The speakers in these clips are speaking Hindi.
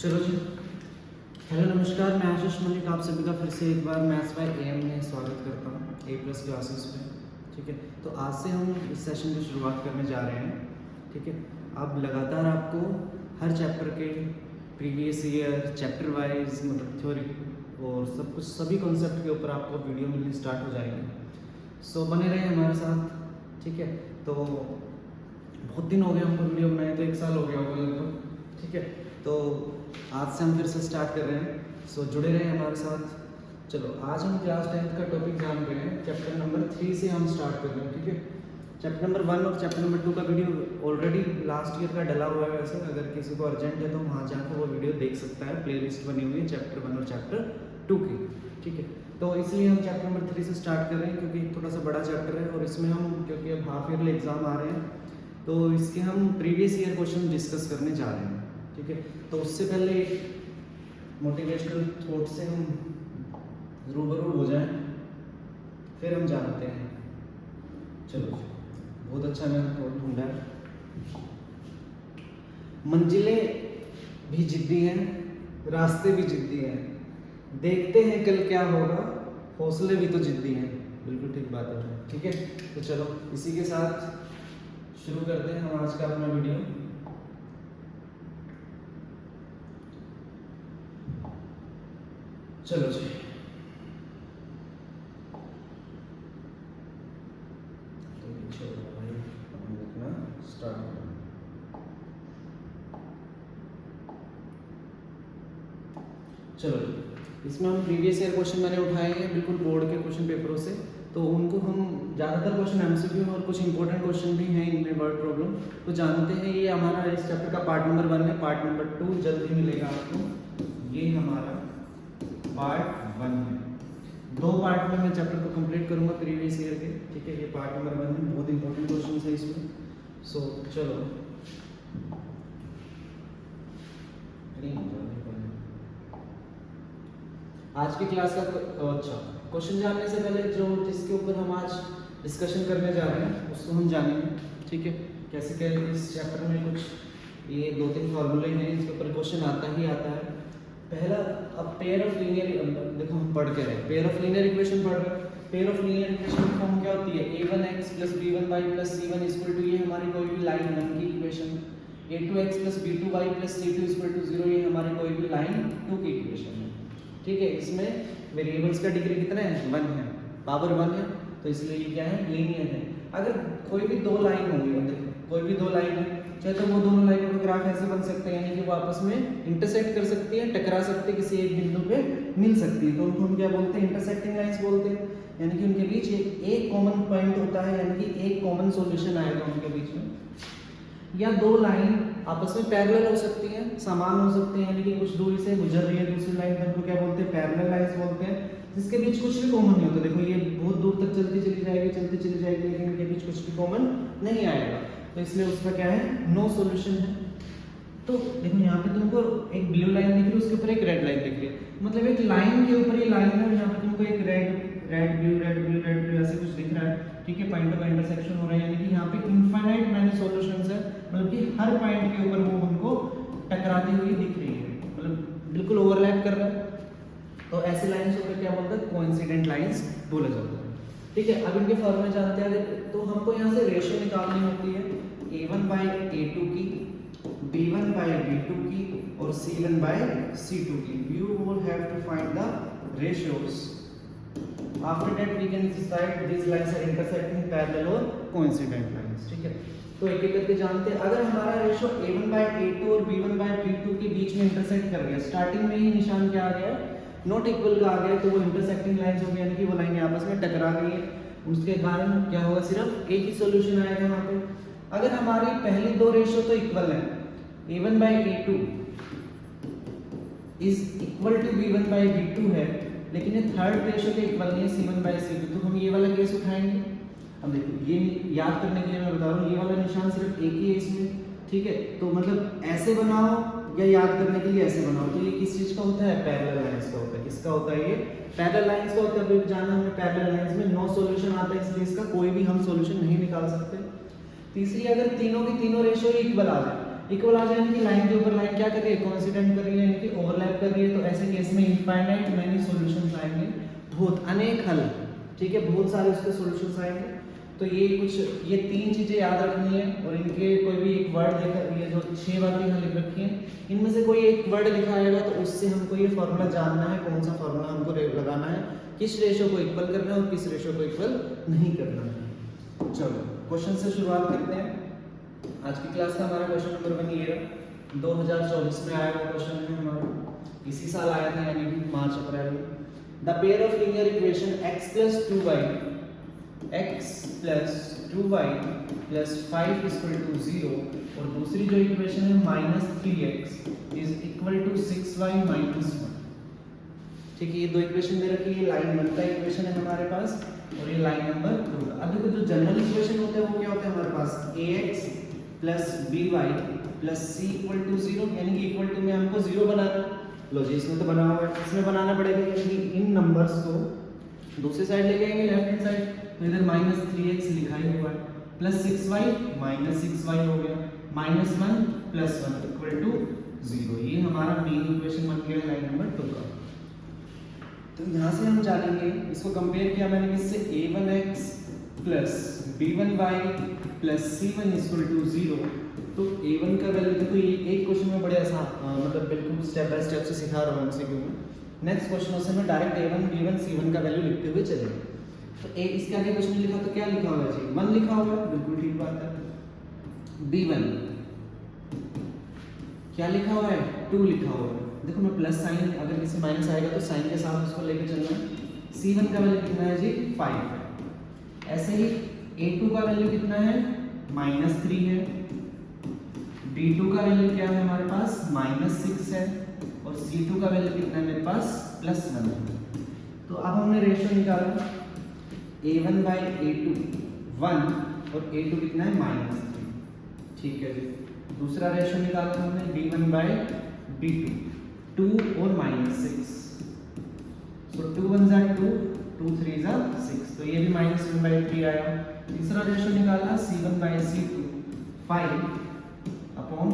चलो जी। हेलो नमस्कार, मैं आशीष मलिक आप सभी का फिर से एक बार मैथ्स बाय एएम में स्वागत करता हूँ A+ क्लासेस में। ठीक है, तो आज से हम इस सेशन की शुरुआत करने जा रहे हैं। ठीक है, अब लगातार आपको हर चैप्टर के प्रीवियस ईयर चैप्टर वाइज मतलब थ्योरी और सब कुछ सभी कॉन्सेप्ट के ऊपर आपको वीडियो मिलनी स्टार्ट हो जाएंगे। सो बने रहे हमारे साथ। ठीक है, तो बहुत दिन हो गए हमको वीडियो बनाए, तो 1 साल हो गया होगा लगभग। ठीक है, तो आज से हम फिर से स्टार्ट कर रहे हैं। सो जुड़े रहें हमारे साथ। चलो, आज हम क्लास 10th का टॉपिक जान रहे हैं। चैप्टर नंबर 3 से हम स्टार्ट कर रहे हैं। ठीक है, चैप्टर नंबर 1 और चैप्टर नंबर 2 का वीडियो ऑलरेडी लास्ट ईयर का डला हुआ है। वैसे अगर किसी को अर्जेंट है तो वहाँ जाकर वो वीडियो देख सकता है। प्लेलिस्ट बनी हुई है चैप्टर 1 और चैप्टर 2 की। ठीक है, तो इसलिए हम चैप्टर नंबर 3 से स्टार्ट कर रहे हैं क्योंकि थोड़ा सा बड़ा चैप्टर है और इसमें हम क्योंकि अब हाफ ईयरली एग्जाम आ रहे हैं तो इसके हम प्रीवियस ईयर क्वेश्चन डिस्कस करने जा रहे हैं। ठीक है, तो उससे पहले एक मोटिवेशनल थॉट से हम रूबरू हो जाएं, फिर हम जानते हैं। चलो, बहुत अच्छा मैंने थॉट ढूंढा है। मंजिलें भी जिद्दी हैं, रास्ते भी जिद्दी हैं, देखते हैं कल क्या होगा, हौसले भी तो जिद्दी हैं। बिल्कुल ठीक बात है। ठीक है, तो चलो इसी के साथ शुरू करते हैं हम आज का अपना वीडियो। चलो जी, स्टार्ट करें। चलो जी, इसमें हम प्रीवियस ईयर क्वेश्चन मैंने उठाए हैं बिल्कुल बोर्ड के क्वेश्चन पेपरों से। तो उनको हम ज़्यादातर क्वेश्चन एमसीक्यू और कुछ इंपॉर्टेंट क्वेश्चन भी हैं इनमें वर्ड प्रॉब्लम तो जानते हैं। ये हमारा इस चैप्टर का पार्ट नंबर 1 है। पार्ट नंबर 2 जल्द ही मिलेगा आपको। ये हमारा पार्ट 1 है। 2 पार्ट में मैं चैप्टर को कंप्लीट करूंगा प्रीवियस ईयर के। ठीक है, ये पार्ट नंबर 1 है। बहुत इंपॉर्टेंट क्वेश्चन है इसमें। सो चलो आज की क्लास का अच्छा क्वेश्चन जानने से पहले जो जिसके ऊपर हम आज डिस्कशन करने जा रहे हैं उसको हम जानेंगे। ठीक है, कैसे क्या इस चैप्टर में कुछ ये 2-3 फॉर्मूले हैं, इसके ऊपर क्वेश्चन आता ही आता है। पहला, अब पेयर ऑफ लीनियर, देखो हम पढ़ के रहे पेयर ऑफ लीनियर इक्वेशन पढ़ रहे हैं। पेयर ऑफ लीनियर इक्वेशन की फॉर्म क्या होती है? a1x + b1y + c1 = ये हमारी कोई भी लाइन 1 की इक्वेशन, a2x + b2y + c2 = 0 ये हमारी कोई भी लाइन 2 की इक्वेशन है। ठीक है, इसमें वेरिएबल्स का डिग्री कितना है? 1 है, पावर 1 है, तो इसलिए ये क्या है? लीनियर है। अगर कोई भी 2 लाइन होंगी, देखो कोई भी 2 लाइन है, चाहे तो वो दोनों लाइनों का ग्राफ ऐसे बन सकते हैं, यानी कि वो आपस में इंटरसेक्ट कर सकती है, टकरा सकती है, किसी एक बिंदु पे मिल सकती है, तो उनको हम क्या बोलते हैं? इंटरसेक्टिंग लाइंस बोलते हैं। यानी कि उनके बीच एक कॉमन पॉइंट होता है, यानी कि एक कॉमन सॉल्यूशन आएगा उनके बीच में। या 2 लाइन आपस में पैरेलल हो सकती हैं, समान हो सकते हैं, यानी कि कुछ दूरी से गुजर रही है दूसरी लाइन पर, उनको क्या बोलते हैं? पैरेलल लाइंस बोलते हैं, जिसके बीच कुछ भी कॉमन नहीं होता। देखो ये बहुत दूर तक चलती चली जाएगी, लेकिन इनके बीच कुछ भी कॉमन नहीं आएगा, तो इसलिए उसका क्या है? नो सॉल्यूशन है। तो देखो यहाँ पे तुमको एक ब्लू लाइन दिख रही है, उसके ऊपर एक रेड लाइन दिख रही है, मतलब एक लाइन के ऊपर ये लाइन है, यहाँ पे तुमको एक रेड ब्लू ऐसे कुछ दिख रहा है। ठीक है, पॉइंट का इंटरसेक्शन हो रहा है, यानी कि यहाँ पे इनफाइनाइट मैनी सॉल्यूशंस है, मतलब कि हर पॉइंट के ऊपर वो उनको टकराती हुई दिख रही है, मतलब बिल्कुल ओवरलैप कर रहा है। तो ऐसी लाइंस को क्या बोलते हैं? कोइंसिडेंट लाइंस बोला जाता है। ठीक है, अब इनके फॉर्मूले जानते हैं। तो हमको यहाँ से रेशियो निकालनी होती है a1/a2 की, b1/b2 की और c1/c2 की। You will have to find the ratios. After that we can decide these lines are intersecting, parallel or coincident lines. ठीक है, तो एक एक करके जानते हैं। अगर हमारा रेशियो a1/a2 और b1/b2 के बीच में इंटरसेक्ट कर गया, स्टार्टिंग में ही निशान क्या आ गया? नॉट इक्वल का आ गया, तो वो इंटरसेक्टिंग लाइंस हो गई, यानी कि वो लाइनें आपस में टकरा गई है। उसके कारण क्या होगा? सिर्फ एक ही सॉल्यूशन आएगा यहाँ पे। अगर हमारी पहली 2 रेशियो तो इक्वल है, a1/a2 is equal to b1/b2 है, लेकिन ये थर्ड रेशियो के इक्वल नहीं है, c1/c2, तो हम ये वाला केस उठाएंगे। अब देखो ये याद करने के लिए मैं बता रहा हूँ, ये वाला निशान सिर्फ एक ही है इसमें। ठीक है, तो मतलब ऐसे बनाओ या याद करने के लिए ऐसे बनाओ, तो ये किस चीज का होता है? पैरेलल लाइंस का होता है। किसका होता है? ये पैरेलल लाइंस का होता है। अब जाना हमें पैरेलल लाइंस में नो सॉल्यूशन आता है, इसलिए इसका कोई भी हम सॉल्यूशन नहीं निकाल सकते। तीसरी, अगर तीनों की तीनों रेशियो इक्वल आ जाए, इक्वल आ जाए कि लाइन के ऊपर लाइन क्या कर रही है, कोइंसिडेंट कर रही है, यानी कि ओवरलैप कर रही है, तो ऐसे केस में इनफाइनाइट मैनी सॉल्यूशंस आएंगे, बहुत अनेक हल, ठीक है, बहुत सारे उसके सॉल्यूशंस आएंगे। तो ये कुछ ये 3 चीजें याद रखनी है, और इनके कोई भी एक वर्ड लिखा, ये जो 6 बातें यहाँ लिख रखी हैं, इनमें से कोई एक वर्ड लिखा आएगा तो उससे हमको ये फॉर्मूला जानना है, कौन सा फॉर्मूला हमको लगाना है, किस रेशो को इक्वल करना है और किस रेशो को इक्वल नहीं करना है। चलो क्वेश्चन से शुरुआत करते हैं। आज की क्लास का हमारा क्वेश्चन नंबर 1 ये 2024 में आया हुआ क्वेश्चन है हमारा, इसी साल आया था, यानी कि मार्च अप्रैल में। The pair of linear equation x + 2y + 5 = 0, और दूसरी जो इक्वेशन है -3x = 6y - 1। ठीक है, ये दो इक्वेशन दे रखी है, लाइन 1 का इक्वेशन है हमारे पास, और ये लाइन नंबर 2 का। अब देखो जो जनरल इक्वेशन होते हैं वो क्या होते हैं हमारे पास, ax + by + c = 0, यानी कि इक्वल टू में हमको 0 बनाना। लो जी, इसमें तो बना हुआ है, इसमें बनाना पड़ेगा, यानी कि इन नंबर्स को दूसरी साइड लेके आएंगे, लेफ्ट हैंड साइड, तो इधर -3x लिखा ही हुआ है, + 6y - 6y हो गया, -1 + 1 = 0। ये हमारा मेन इक्वेशन बन गया लाइन नंबर 2 का। तो यहाँ से हम जानेंगे, इसको कंपेयर किया मैंने किससे, a1x + b1y + c1 = 0। तो a1 का वैल्यू देखो, ये एक क्वेश्चन में बड़े आसान, मतलब बिल्कुल स्टेप बाय स्टेप से सिखा रहा हूँ एमसीक्यू में। नेक्स्ट क्वेश्चन से मैं डायरेक्ट a1 b1 c1 का वैल्यू लिखते हुए चलेंगे। तो ए इसके आगे क्वेश्चन लिखा तो क्या लिखा हुआ है जी, 1 लिखा हुआ है, बिल्कुल ठीक बात है। b1 क्या लिखा हुआ है, 2 लिखा हुआ है। देखो मैं प्लस साइन, अगर किसी माइनस आएगा तो साइन के साथ उसको लेके चलना है। c1 का वैल्यू कितना है जी, 5 है। ऐसे ही a2 का वैल्यू कितना है, -3 है। b2 का वैल्यू क्या है हमारे पास, -6 है। और c2 का वैल्यू कितना है मेरे पास, +1 है। तो अब हमने रेशियो निकाला, a1/a2 1, और a2 कितना है, -3। ठीक है जी। दूसरा रेशियो निकाला हमने b1/b2 2 और -6, so 2 1 = 2, 2 3 = 6, तो ये भी -1/3 आया। तीसरा रेशियो निकाला c1/c2 5/1।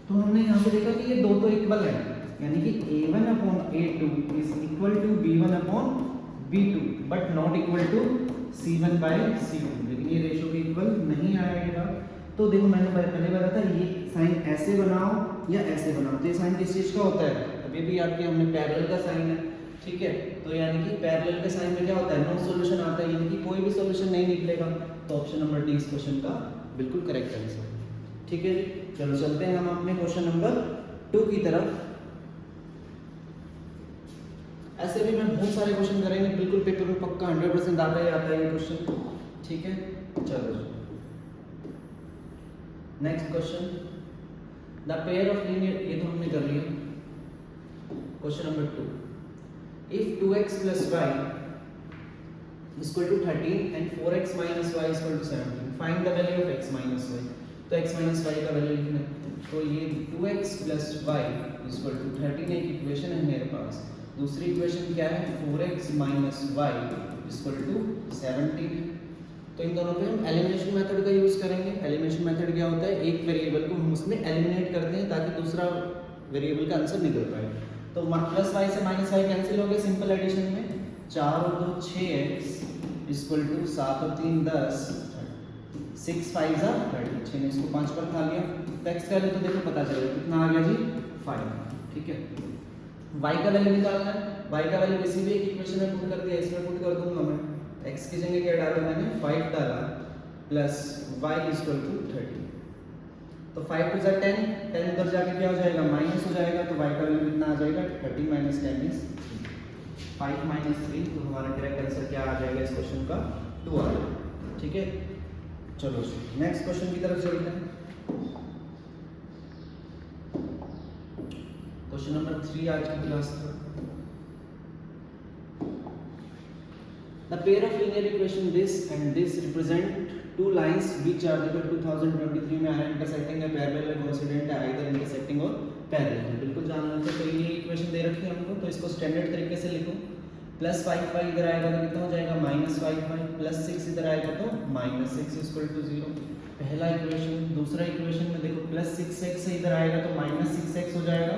तो हमने यहाँ से देखा कि ये दो तो इक्वल है, यानी कि a1/a2 = b1/b2, but not equal to c1/c2, लेकिन ये रेशियो के इक्वल नहीं आएगा। तो देखो मैंने पहले बताया था, ये साइन ऐसे बनाओ या ऐसे बनाओ, तो ये साइन किस चीज का होता है, अभी भी याद किया हमने, पैरेलल का साइन है। ठीक है, तो यानी कि पैरेलल के साइन में क्या होता है, नो सॉल्यूशन आता है, यानी कि कोई भी सॉल्यूशन नहीं निकलेगा। तो ऑप्शन नंबर डी इस क्वेश्चन का बिल्कुल करेक्ट आंसर। ठीक है जी, चलो चलते हैं हम अपने क्वेश्चन नंबर 2 की तरफ। ऐसे भी मैं बहुत सारे क्वेश्चन करेंगे, बिल्कुल पेपर में पक्का 100% आता है ये क्वेश्चन। ठीक है, चलो next question, the pair of linear, ये तो हमने कर लिया। Question number 2, if 2x + y = 13 and 4x - y = 17, find the value of x - y। तो x - y का वैल्यू लिखना है, तो ये 2x + y = 13 एक इक्वेशन है मेरे पास। दूसरी इक्वेशन क्या है, 4x - y = 17। तो इन दोनों पे हम एलिमिनेशन मेथड का यूज करेंगे। एलिमिनेशन मेथड क्या होता है, एक वेरिएबल को हम उसमें एलिमिनेट करते हैं ताकि दूसरा वेरिएबल का आंसर निकल पाए। तो +y से -y कैंसिल हो गए सिंपल एडिशन में, 4 और 2 6x = 7 और 3 10, 6 5 = 30, 6 ने इसको 5 पर खा लिया। तो x का वैल्यू तो देखो पता चलेगा कितना आ गया जी, 5। ठीक है, y का वैल्यू निकालना है, y का वैल्यू किसी भी एक इक्वेशन में पुट कर दिया, इसमें पुट कर दूंगा मैं। x की जगह क्या डाला मैंने, 5 डाला, प्लस y = 30। तो 5 × 2 = 10, 10 उधर जाके क्या हो जाएगा, माइनस हो जाएगा। तो y का वैल्यू कितना आ जाएगा, 30 - 10 = 5 - 3। तो हमारा करेक्ट आंसर क्या आ जाएगा इस क्वेश्चन का, 2 आ जाएगा। ठीक है, चलो नेक्स्ट क्वेश्चन की तरफ चलते हैं। क्वेश्चन नंबर 3 आज की क्लास का, the pair of linear equation this and this represent two lines which are देखो 2023 में आ रहा है, intersecting है, parallel है, coincident है, either intersecting और parallel है, बिल्कुल जानना है। तो ये इक्वेशन दे रखी है हमको, तो इसको स्टैंडर्ड तरीके से लिखो। +5y इधर आएगा तो कितना हो जाएगा, -5y, +6 इधर आएगा तो -6 = 0। पहला इक्वेशन। दूसरा इक्वेशन में देखो प्लस 6x इधर आएगा तो माइनस 6x हो जाएगा,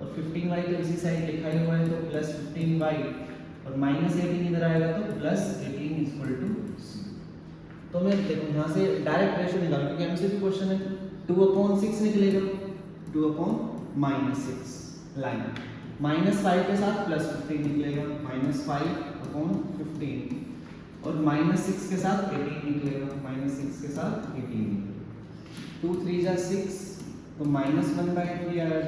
और 15y तो इसी साइड लिखा ही हुआ है तो प्लस 15y, और माइनस 18 इधर आएगा तो प्लस 18 इक्वल टू c। तो मैं देखो यहाँ से डायरेक्ट रेशियो निकाल, क्योंकि एमसीक्यू क्वेश्चन है, 2/6 निकलेगा, 2/6 लाइन, -5 के साथ +15 निकलेगा, -5/15, और -6 के साथ 18 निकलेगा, -6 के साथ 18 निकलेगा। 2 3 जा 6 तो -1/3 आया,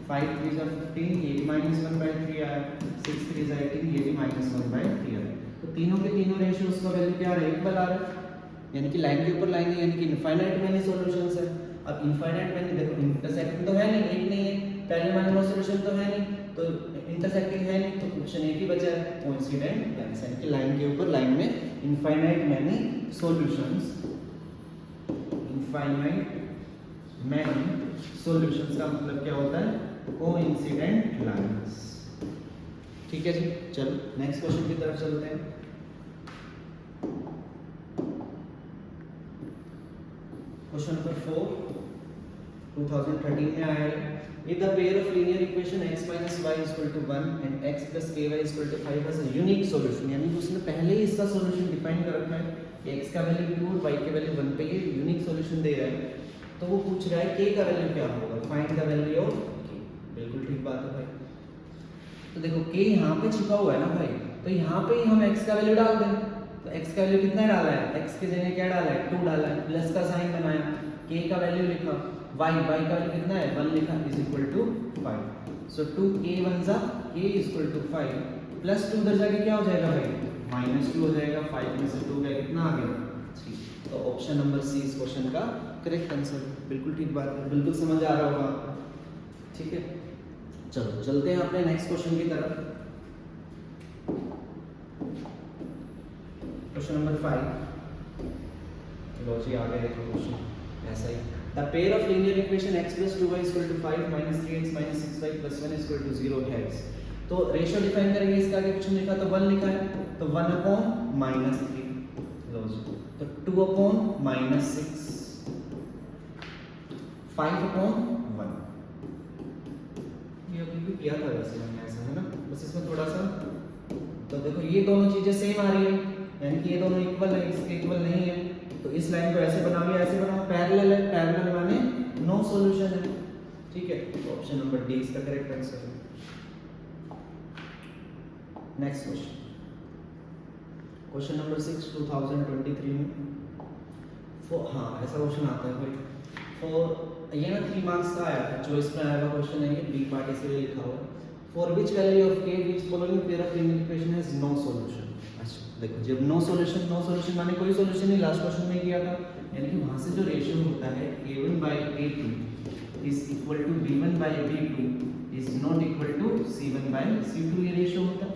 5 3 जा 15 ये भी -1/3 आया, 6 3 जा 18 ये भी -1/3 आया। तो तीनों के तीनों रेशियोज का वैल्यू क्या आ रहा है, इक्वल आ रहा है, यानी कि लाइन के ऊपर लाइन है, यानी कि इनफाइनाइट मैनी सॉल्यूशंस है। अब इनफाइनाइट मैनी देखो इंटरसेक्टिंग तो है नहीं, एक नहीं है, पहले वाले में सॉल्यूशन तो है नहीं, तो इंटरसेक्टिंग है नहीं, तो ऑप्शन एक ही बचा है, कोइंसिडेंट लाइंस, यानी कि लाइन के ऊपर लाइन में infinite many solutions, infinite many solutions का मतलब क्या होता है, कोइंसिडेंट लाइंस। ठीक है जी, चलो नेक्स्ट क्वेश्चन की तरफ चलते हैं। क्वेश्चन नंबर 4 2013 में आया है, if the pair of linear equation x minus y is equal to 1 and x plus ky is equal to 5 has a unique solution, यानी कि उसने पहले ही इसका सॉल्यूशन डिफाइन कर रखा है कि x का वैल्यू 2 और y के वैल्यू 1 पे ये यूनिक सॉल्यूशन दे रहा है, तो वो पूछ रहा है k का वैल्यू क्या होगा, find the value of k। बिल्कुल ठीक बात है भाई, तो देखो k यहाँ पे छिपा हुआ है ना भाई, तो यहाँ पे ही हम x का वैल्यू डाल दें, तो x का वैल्यू कितना डाला है, x के जगह क्या डाला है, 2 डाला है, प्लस का साइन बनाया, k का वैल्यू लिखा, y का वैल्यू कितना है 1 लिखा, is equal to 5, so 2k 1 जा k इज इक्वल टू 5, प्लस 2 उधर जाके क्या हो जाएगा भाई -2 हो जाएगा, 5 में से 2 गया कितना आ गया 3, तो ऑप्शन नंबर सी इस क्वेश्चन का करेक्ट आंसर है। बिल्कुल ठीक बात है, बिल्कुल समझ आ रहा होगा आपको, ठीक है। चलो चलते हैं अपने नेक्स्ट क्वेश्चन की तरफ। क्वेश्चन नंबर 5, लो जी आ गया देखो क्वेश्चन ऐसा ही, the pair of linear equation x plus 2y is equal to 5 minus 3x minus 6y plus 1 is equal to 0 है। तो रेशियो डिफाइन करेंगे, इसका आगे कुछ नहीं लिखा तो 1 लिखा है, तो 1/-3, लो जी, तो 2/-6, 5/1, ये अभी भी किया था वैसे हमने ऐसा, है ना, बस इसमें थोड़ा सा, तो देखो ये दोनों चीजें सेम आ रही है, यानी कि ये दोनों इक्वल है, इसके इक्वल नहीं है, तो इस लाइन को ऐसे बनाओ या ऐसे बनाओ, पैरेलल है, पैरेलल माने नो सॉल्यूशन है, ठीक है, तो ऑप्शन नंबर डी इसका करेक्ट आंसर है। नेक्स्ट क्वेश्चन, क्वेश्चन नंबर 6 2023 में हाँ ऐसा क्वेश्चन आता है भाई, फॉर ये ना 3 मार्क्स का आया था, चॉइस में आया हुआ क्वेश्चन है ये, बी पार्ट इसलिए लिखा हुआ है, for which value of k which following pair of linear equation has no solution। अच्छा देखो, जब नो सॉल्यूशन माने कोई सॉल्यूशन नहीं, लास्ट क्वेश्चन में किया था, यानी कि वहां से जो रेशियो होता है a1/a2 is equal to b1/b2 is not equal to c1/c2, ये रेशियो होता है,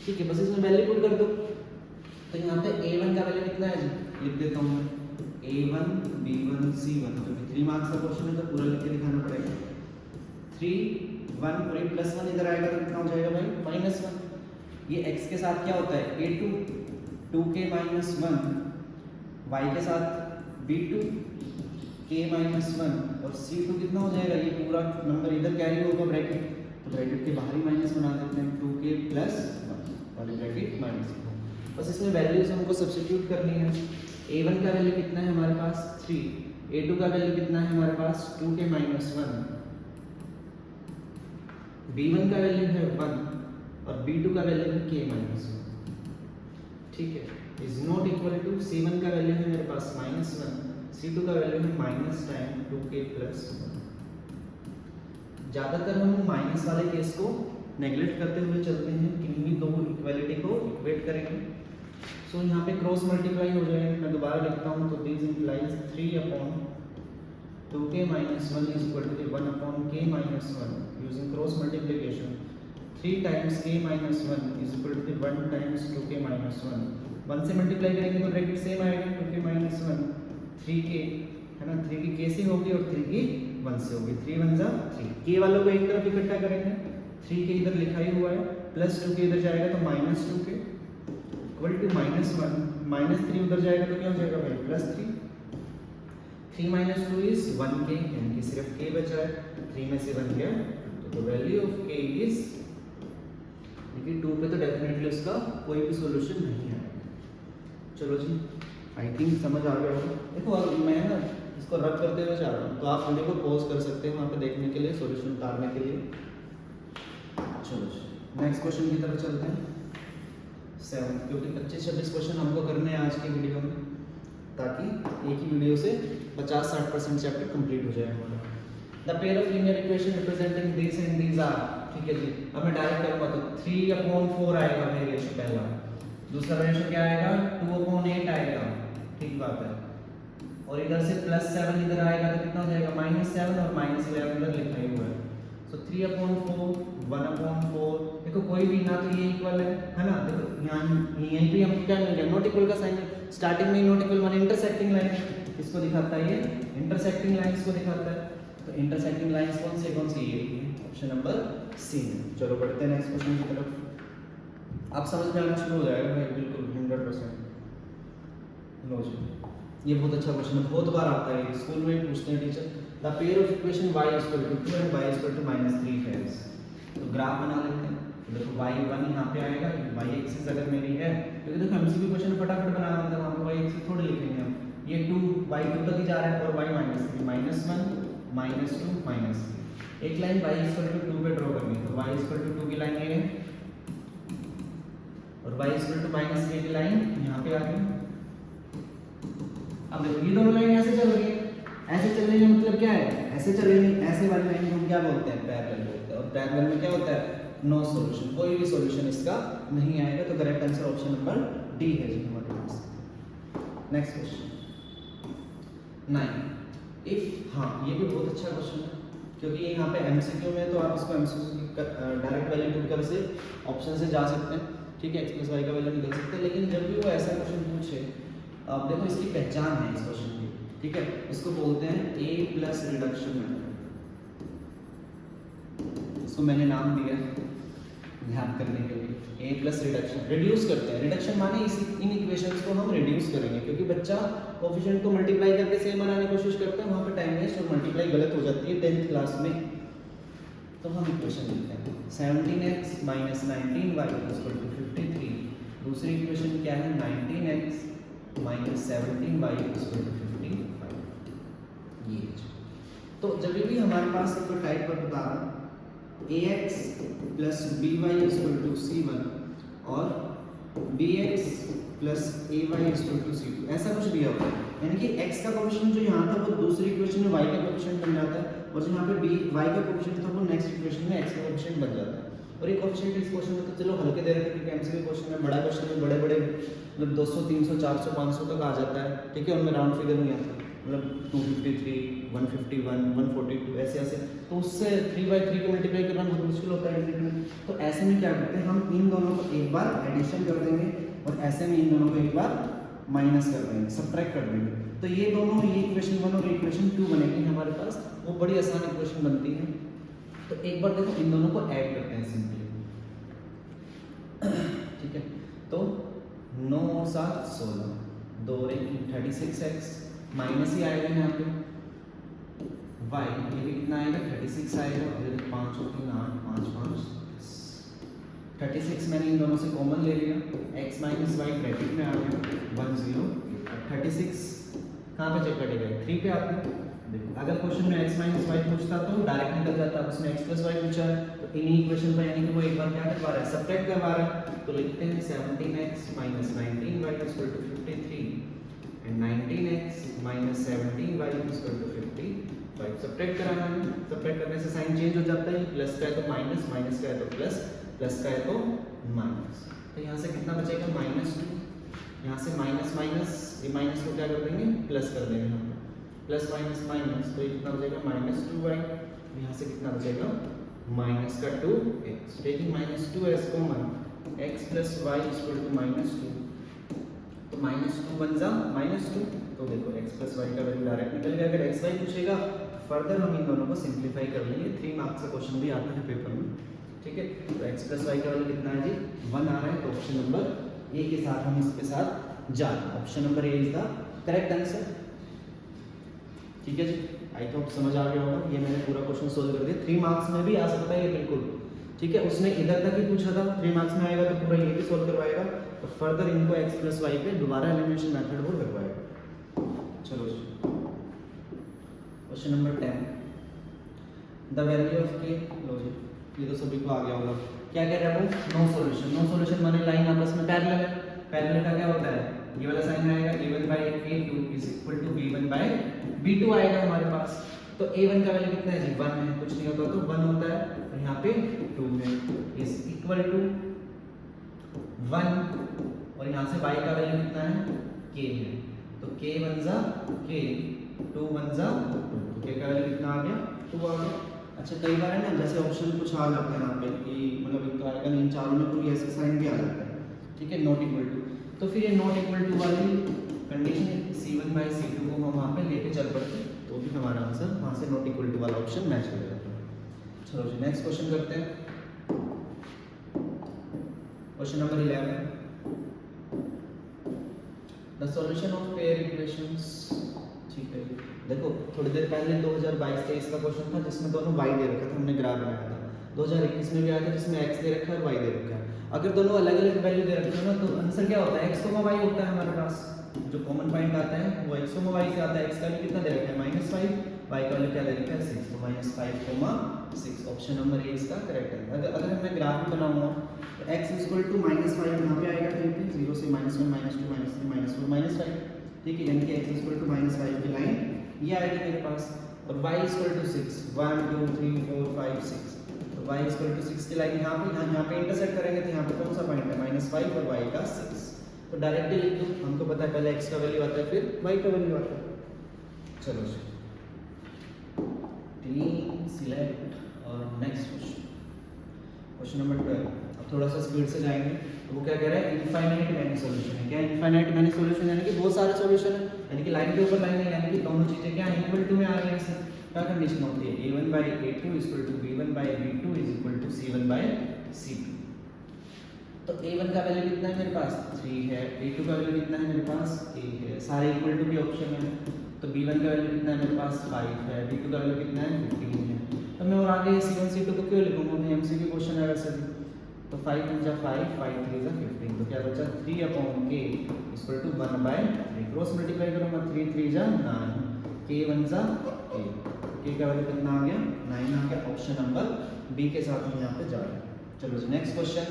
ठीक है। बस इसमें वैल्यू पुट कर दो, तो यहाँ पे a1 का वैल्यू कितना है जी, लिख देता हूँ मैं a1 b1 c1, क्योंकि 3 मार्क्स का क्वेश्चन है तो पूरा लिख के दिखाना पड़ेगा, 3 1 और प्लस 1 इधर आएगा तो कितना हो जाएगा भाई -1, ये x के साथ क्या होता है a2 2k -1, y के साथ b2 k -1, और c2 कितना हो जाएगा, ये पूरा नंबर इधर कैरी होगा ब्रैकेट, तो ब्रैकेट के बाहर ही माइनस बना देते हैं, 2k + 1 वाले ब्रैकेट माइनस, बस इसमें वैल्यूज हमको सब्स्टिट्यूट करनी है। a1 का वैल्यू कितना है हमारे पास 3, a2 का वैल्यू कितना है हमारे पास 2k -1, b1 का वैल्यू है 1 और b2 का वैल्यू है k -1, ठीक है, is not equal to c1 का वैल्यू है मेरे पास -1, c2 का वैल्यू है माइनस टाइम 2k + 1। ज़्यादातर हम माइनस वाले केस को नेगलेक्ट करते हुए चलते हैं, किन्हीं दो इक्वालिटी को इक्वेट करेंगे, सो यहाँ पे क्रॉस मल्टीप्लाई हो जाएंगे, मैं दोबारा लिखता हूँ, तो this implies 3/2k - 1 is equal to 1/k - 1 using cross multiplication, 3 times k - 1 is equal to 1 times 2k - 1, 1 से मल्टीप्लाई करेंगे तो ब्रैकेट सेम आएगा, 2k - 1 3k है ना, 3 की k से होगी और 3 की 1 से होगी, 3 1 जा 3, k वालों को एक तरफ इकट्ठा करेंगे, 3k इधर लिखा ही हुआ है, प्लस 2k इधर जाएगा तो -2k इक्वल टू -1, -3 उधर जाएगा तो क्या हो जाएगा भाई +3, 3 माइनस 2 इज 1k, यानी कि सिर्फ k बचा है, 3 में से 1 गया, तो वैल्यू ऑफ k इज, देखिए 2 पे तो डेफिनेटली उसका कोई भी सॉल्यूशन नहीं है। चलो जी, आई थिंक समझ आ गया होगा। देखो अब मैं ना इसको रब करते हुए जा रहा हूँ, तो आप वीडियो को पॉज कर सकते हैं वहाँ पे देखने के लिए, सॉल्यूशन उतारने के लिए। चलो जी, नेक्स्ट क्वेश्चन की तरफ चलते हैं 7, क्योंकि 25-26 क्वेश्चन हमको करने हैं आज की वीडियो में, ताकि एक ही वीडियो से 50-60% चैप्टर कंप्लीट हो जाए हमारा। The pair of linear equation representing this and this are, ठीक है जी। अब मैं डायरेक्ट करूँगा तो 3/4 आएगा मेरे रेशियो पहला, दूसरा रेशियो क्या आएगा 2/8 आएगा, ठीक बात है। और इधर से +7 इधर आएगा तो कितना हो जाएगा -7 और -11 इधर लिखा ही हुआ है। सो 3/4 1/4, देखो कोई भी ना तो ये इक्वल है ना। देखो यहाँ यहीं पे हम क्या मिल गया, नॉट इक्वल का साइन है, स्टार्टिंग में ही नॉट इक्वल माने इंटरसेक्टिंग लाइन इसको दिखाता है, ये इंटरसेक्टिंग लाइन इसको दिखाता है। तो इंटरसेक्टिंग लाइंस कौन सी ये ऑप्शन नंबर सी। चलो बढ़ते हैं नेक्स्ट क्वेश्चन की तरफ। आप समझ में आना शुरू हो जाएगा भाई, बिल्कुल 100%। लो जी, ये बहुत अच्छा क्वेश्चन है, बहुत बार आता है, स्कूल में पूछते हैं teacher. The pair of equation y = 2 and y = -3 है। तो ग्राफ बना लेते हैं। तो देखो y1 यहाँ पे आएगा, y एक्सिस अगर मेरी है, क्योंकि देखो एमसीक्यू क्वेश्चन फटाफट बना लेते हैं, वहाँ पे y एक्सिस थोड़ी लिखेंगे हम। ये 2 y2 तक ही जा रहा है और y -3, -1 -2 -3। एक लाइन y = 2 पे ड्रॉ करनी है, तो y = 2 की लाइन ये है और y = -3 की लाइन यहाँ पे आ गई। अब देखो ये दोनों लाइन ऐसे चल रही है, ऐसे चलने का मतलब क्या है, ऐसे चल रही है, ऐसे वाली लाइन को क्या बोलते हैं, पैरेलल बोलते हैं। और पैरेलल में क्या होता है, नो सॉल्यूशन, कोई भी सॉल्यूशन इसका नहीं आएगा। तो correct answer option number D है जी हमारे पास। नेक्स्ट क्वेश्चन 9 इफ, हाँ ये भी बहुत अच्छा क्वेश्चन है, क्योंकि यहाँ पे एमसीक्यू में तो आप इसको एमसीक्यू डायरेक्ट वैल्यू पुट कर से ऑप्शन से जा सकते हैं, ठीक है, x + y का वैल्यू निकल सकते हैं। लेकिन जब भी वो ऐसा क्वेश्चन पूछे, आप देखो इसकी पहचान है इस क्वेश्चन की, ठीक है, इसको बोलते हैं a+ रिडक्शन मेथड। इसको मैंने नाम दिया ध्यान करने के लिए, a+ रिडक्शन, रिड्यूस करते हैं। रिडक्शन माने इसी इन इक्वेशंस को हम रिड्यूस करेंगे, क्योंकि बच्चा कोएफिशिएंट को मल्टीप्लाई करके सेम बनाने की कोशिश करता है, वहाँ पे टाइम वेस्ट और मल्टीप्लाई गलत हो जाती है 10th क्लास में। तो हम इक्वेशन लिखते हैं 17x - 19y = 53। दूसरी इक्वेशन क्या है, 19x - 17y = 55। ये तो जब भी हमारे पास एक टाइप पर बता रहा ax + by = c1 और bx + ay = c2, ऐसा कुछ दिया होता है, यानी कि x का कोएफिशिएंट जो यहाँ था वो दूसरी इक्वेशन में y का कोएफिशिएंट बन जाता है, और जो यहाँ पे y का कोएफिशिएंट था वो नेक्स्ट इक्वेशन में x का कोएफिशिएंट बन जाता है। और ये कोएफिशिएंट इस क्वेश्चन में तो चलो हल्के दे रखे, क्योंकि एमसीक्यू क्वेश्चन में बड़ा क्वेश्चन में बड़े बड़े मतलब 200 300 400 500 तक आ जाता है, ठीक है, उनमें राउंड फिगर नहीं आता, मतलब 253 151 142 ऐसे ऐसे, तो उससे 3/3 को मल्टीप्लाई करना बहुत मुश्किल होता है। तो ऐसे में क्या करते हैं, हम इन दोनों को एक बार एडिशन कर देंगे और ऐसे में इन दोनों को एक बार माइनस कर देंगे, सब्ट्रैक्ट कर देंगे। तो ये दोनों, ये इक्वेशन 1 और इक्वेशन 2 बनेगी हमारे पास, वो बड़ी आसान इक्वेशन बनती है। तो एक बार देखो इन दोनों को ऐड करते हैं सिंपली, ठीक है। तो 9 और 7 16, 2 और 1 36x, माइनस ही आएगा यहाँ पे y, ये भी कितना आएगा 36 आएगा, और 5 और 3 8 5 5 36 मैंने इन दोनों से कॉमन ले लिया, x - y ब्रैकेट में आ गया 1 0। 36 कहाँ पे चेक कटेगा, 3 पे आते हैं। देखो अगर क्वेश्चन में x - y पूछता तो डायरेक्ट निकल जाता, अब उसने x + y पूछा है तो इन्हीं इक्वेशन पर, यानी कि वो एक बार क्या करवा रहा है, सब्ट्रैक्ट करवा रहा है। तो लिखते हैं 17x - 19y = 53 and 19x - 17y = 55। Subtract कराना है, सब्ट्रैक्ट करने से साइन चेंज हो जाता है, प्लस का है तो माइनस, माइनस का है तो प्लस, प्लस का है तो माइनस। तो यहाँ से कितना बचेगा -2, यहाँ से माइनस माइनस, ये माइनस को क्या कर देंगे, प्लस कर देंगे हम, प्लस माइनस माइनस, तो ये कितना बचेगा -2y। यहाँ से कितना बचेगा -2x, taking -2 as common, x + y = -2, तो -2 बन जा -2। तो देखो x + y का वैल्यू डायरेक्ट निकल गया। अगर x y पूछेगा फर्दर हम इन दोनों को सिंप्लीफाई कर लेंगे, 3 मार्क्स का क्वेश्चन भी आता है पेपर में, ठीक है। तो x + y का वैल्यू कितना है जी 1 आ रहा है, तो ऑप्शन नंबर ए के साथ हम इसके साथ जा रहे हैं। Option number A is the correct answer. ठीक है जी, आई थिंक समझ आ गया होगा। ये मैंने पूरा क्वेश्चन सोल्व कर दिया। 3 मार्क्स में भी आ सकता है ये बिल्कुल, ठीक है। उसने इधर तक ही पूछा था, 3 मार्क्स में आएगा तो पूरा ये भी सोल्व करवाएगा, तो फर्दर इनको x प्लस वाई पे दोबारा एलिमिनेशन मेथड वो लगवाएगा। चलो जी, question number 10, the value of k। लो जी, ये तो सभी को आ गया होगा। क्या कह रहा है वो? No solution. नो सॉल्यूशन माने लाइन आपस में पैरेलल है। पैरेलल का क्या होता है? ये वाला साइन आएगा a1 by a2 is equal to b1 by b2 आएगा हमारे पास। तो a1 का वैल्यू कितना है जी? 1 है, कुछ नहीं होता तो 1 होता है, तो यहाँ पे 2 है, इज इक्वल टू 1, और यहाँ से y का वैल्यू कितना है? k है, तो k 1 जा k, 2 1 जा 2, तो k का वैल्यू कितना आ गया? 2 आ गया। अच्छा, कई बार है ना, जैसे ऑप्शन कुछ आ जाते हैं यहाँ पे कि मतलब एक तो आएगा, इन चारों में कोई ऐसा साइन भी आ जाता है, ठीक है, नॉट इक्वल टू, तो फिर ये नॉट इक्वल टू वाली कंडीशन c1 बाई c2 को हम वहाँ पे लेके चल पड़ते, तो भी हमारा आंसर वहाँ से नॉट इक्वल टू वाला ऑप्शन मैच हो जाता है। चलो जी, नेक्स्ट क्वेश्चन करते हैं, question number 11, the solution of pair equations. ठीक है, देखो थोड़ी देर पहले 2022-23 का क्वेश्चन था जिसमें दोनों y दे रखा था, हमने ग्राफ बनाया था। 2021 में भी आया था जिसमें x दे रखा है और y दे रखा है। अगर दोनों अलग अलग वैल्यू दे रखे हो ना, तो आंसर क्या होता है? x, y होता है हमारे पास। जो कॉमन पॉइंट आता है वो x, y से आता है। x का वैल्यू कितना दे रखा है? -5, y का वैल्यू क्या दे रखा है? 6, तो -5, 6 ऑप्शन नंबर ए इसका करेक्ट है। अगर मैं ग्राफ बनाऊंगा तो x = -5 यहाँ पे आएगा, कहीं पे 0 से -1 -2 -3 -4 -5, ठीक है, यानी कि x = -5 की लाइन ये आएगी मेरे पास, और y = 6, 1 2 3 4 5 6, तो y = 6 की लाइन यहाँ पे इंटरसेक्ट करेंगे, तो यहाँ पे कौन सा पॉइंट है? -5 और y का 6, तो डायरेक्टली लिख दो। हमको पता है पहले x का वैल्यू आता है फिर y का वैल्यू आता है। चलो जी, क्लीन सिलेक्ट, और नेक्स्ट क्वेश्चन, क्वेश्चन नंबर 12। अब थोड़ा सा स्पीड से जाएंगे, तो वो क्या कह रहा है? इनफाइनाइट मैनी सॉल्यूशन है। क्या इनफाइनाइट मैनी सॉल्यूशन? यानी कि बहुत सारे सॉल्यूशन है, यानी कि लाइन के ऊपर लाइन है, यानी कि दोनों चीजें क्या इक्वल टू में आ रही है। इससे क्या कंडीशन होती है? a1 by a2 = b1 by b2 = c1 by c2। तो a1 का वैल्यू कितना है मेरे पास? 3 है, a2 का वैल्यू कितना है मेरे पास? 8 है, सारे इक्वल टू के ऑप्शन है। तो b1 का वैल्यू कितना है मेरे पास? 5 है, b2 का वैल्यू कितना है? 15 है। तो मैं और आगे c1 c2 को क्यों लिखूंगा? मैं एमसीक्यू क्वेश्चन है वैसे भी। तो 5 2 जा 5, 5 3 जा 15, तो क्या बचा? 3/k = 1/3, क्रॉस मल्टीप्लाई करूंगा, 3 3 जा 9, k 1 जा k, k का वैल्यू कितना आ गया? 9 आ गया। ऑप्शन नंबर बी के साथ हम यहाँ पे जा रहे हैं। चलो जी, नेक्स्ट क्वेश्चन।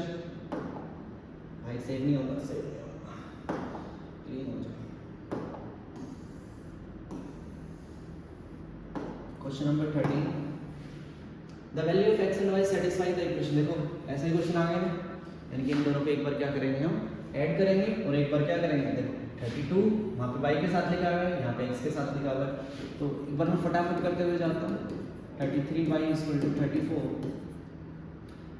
भाई सेव नहीं होगा, सेव नहीं होगा, क्लीन हो जाए। Question number 13, the value of x and y satisfy the equation। देखो ऐसे ही क्वेश्चन आ गए ना, यानी कि इन दोनों को एक बार क्या करेंगे? हम ऐड करेंगे, और एक बार क्या करेंगे? देखो 32 वहाँ पे y के साथ लिखा हुआ है, यहाँ पे x के साथ लिखा हुआ है, तो एक बार मैं फटाफट करते हुए जाता हूँ। 33y = 34,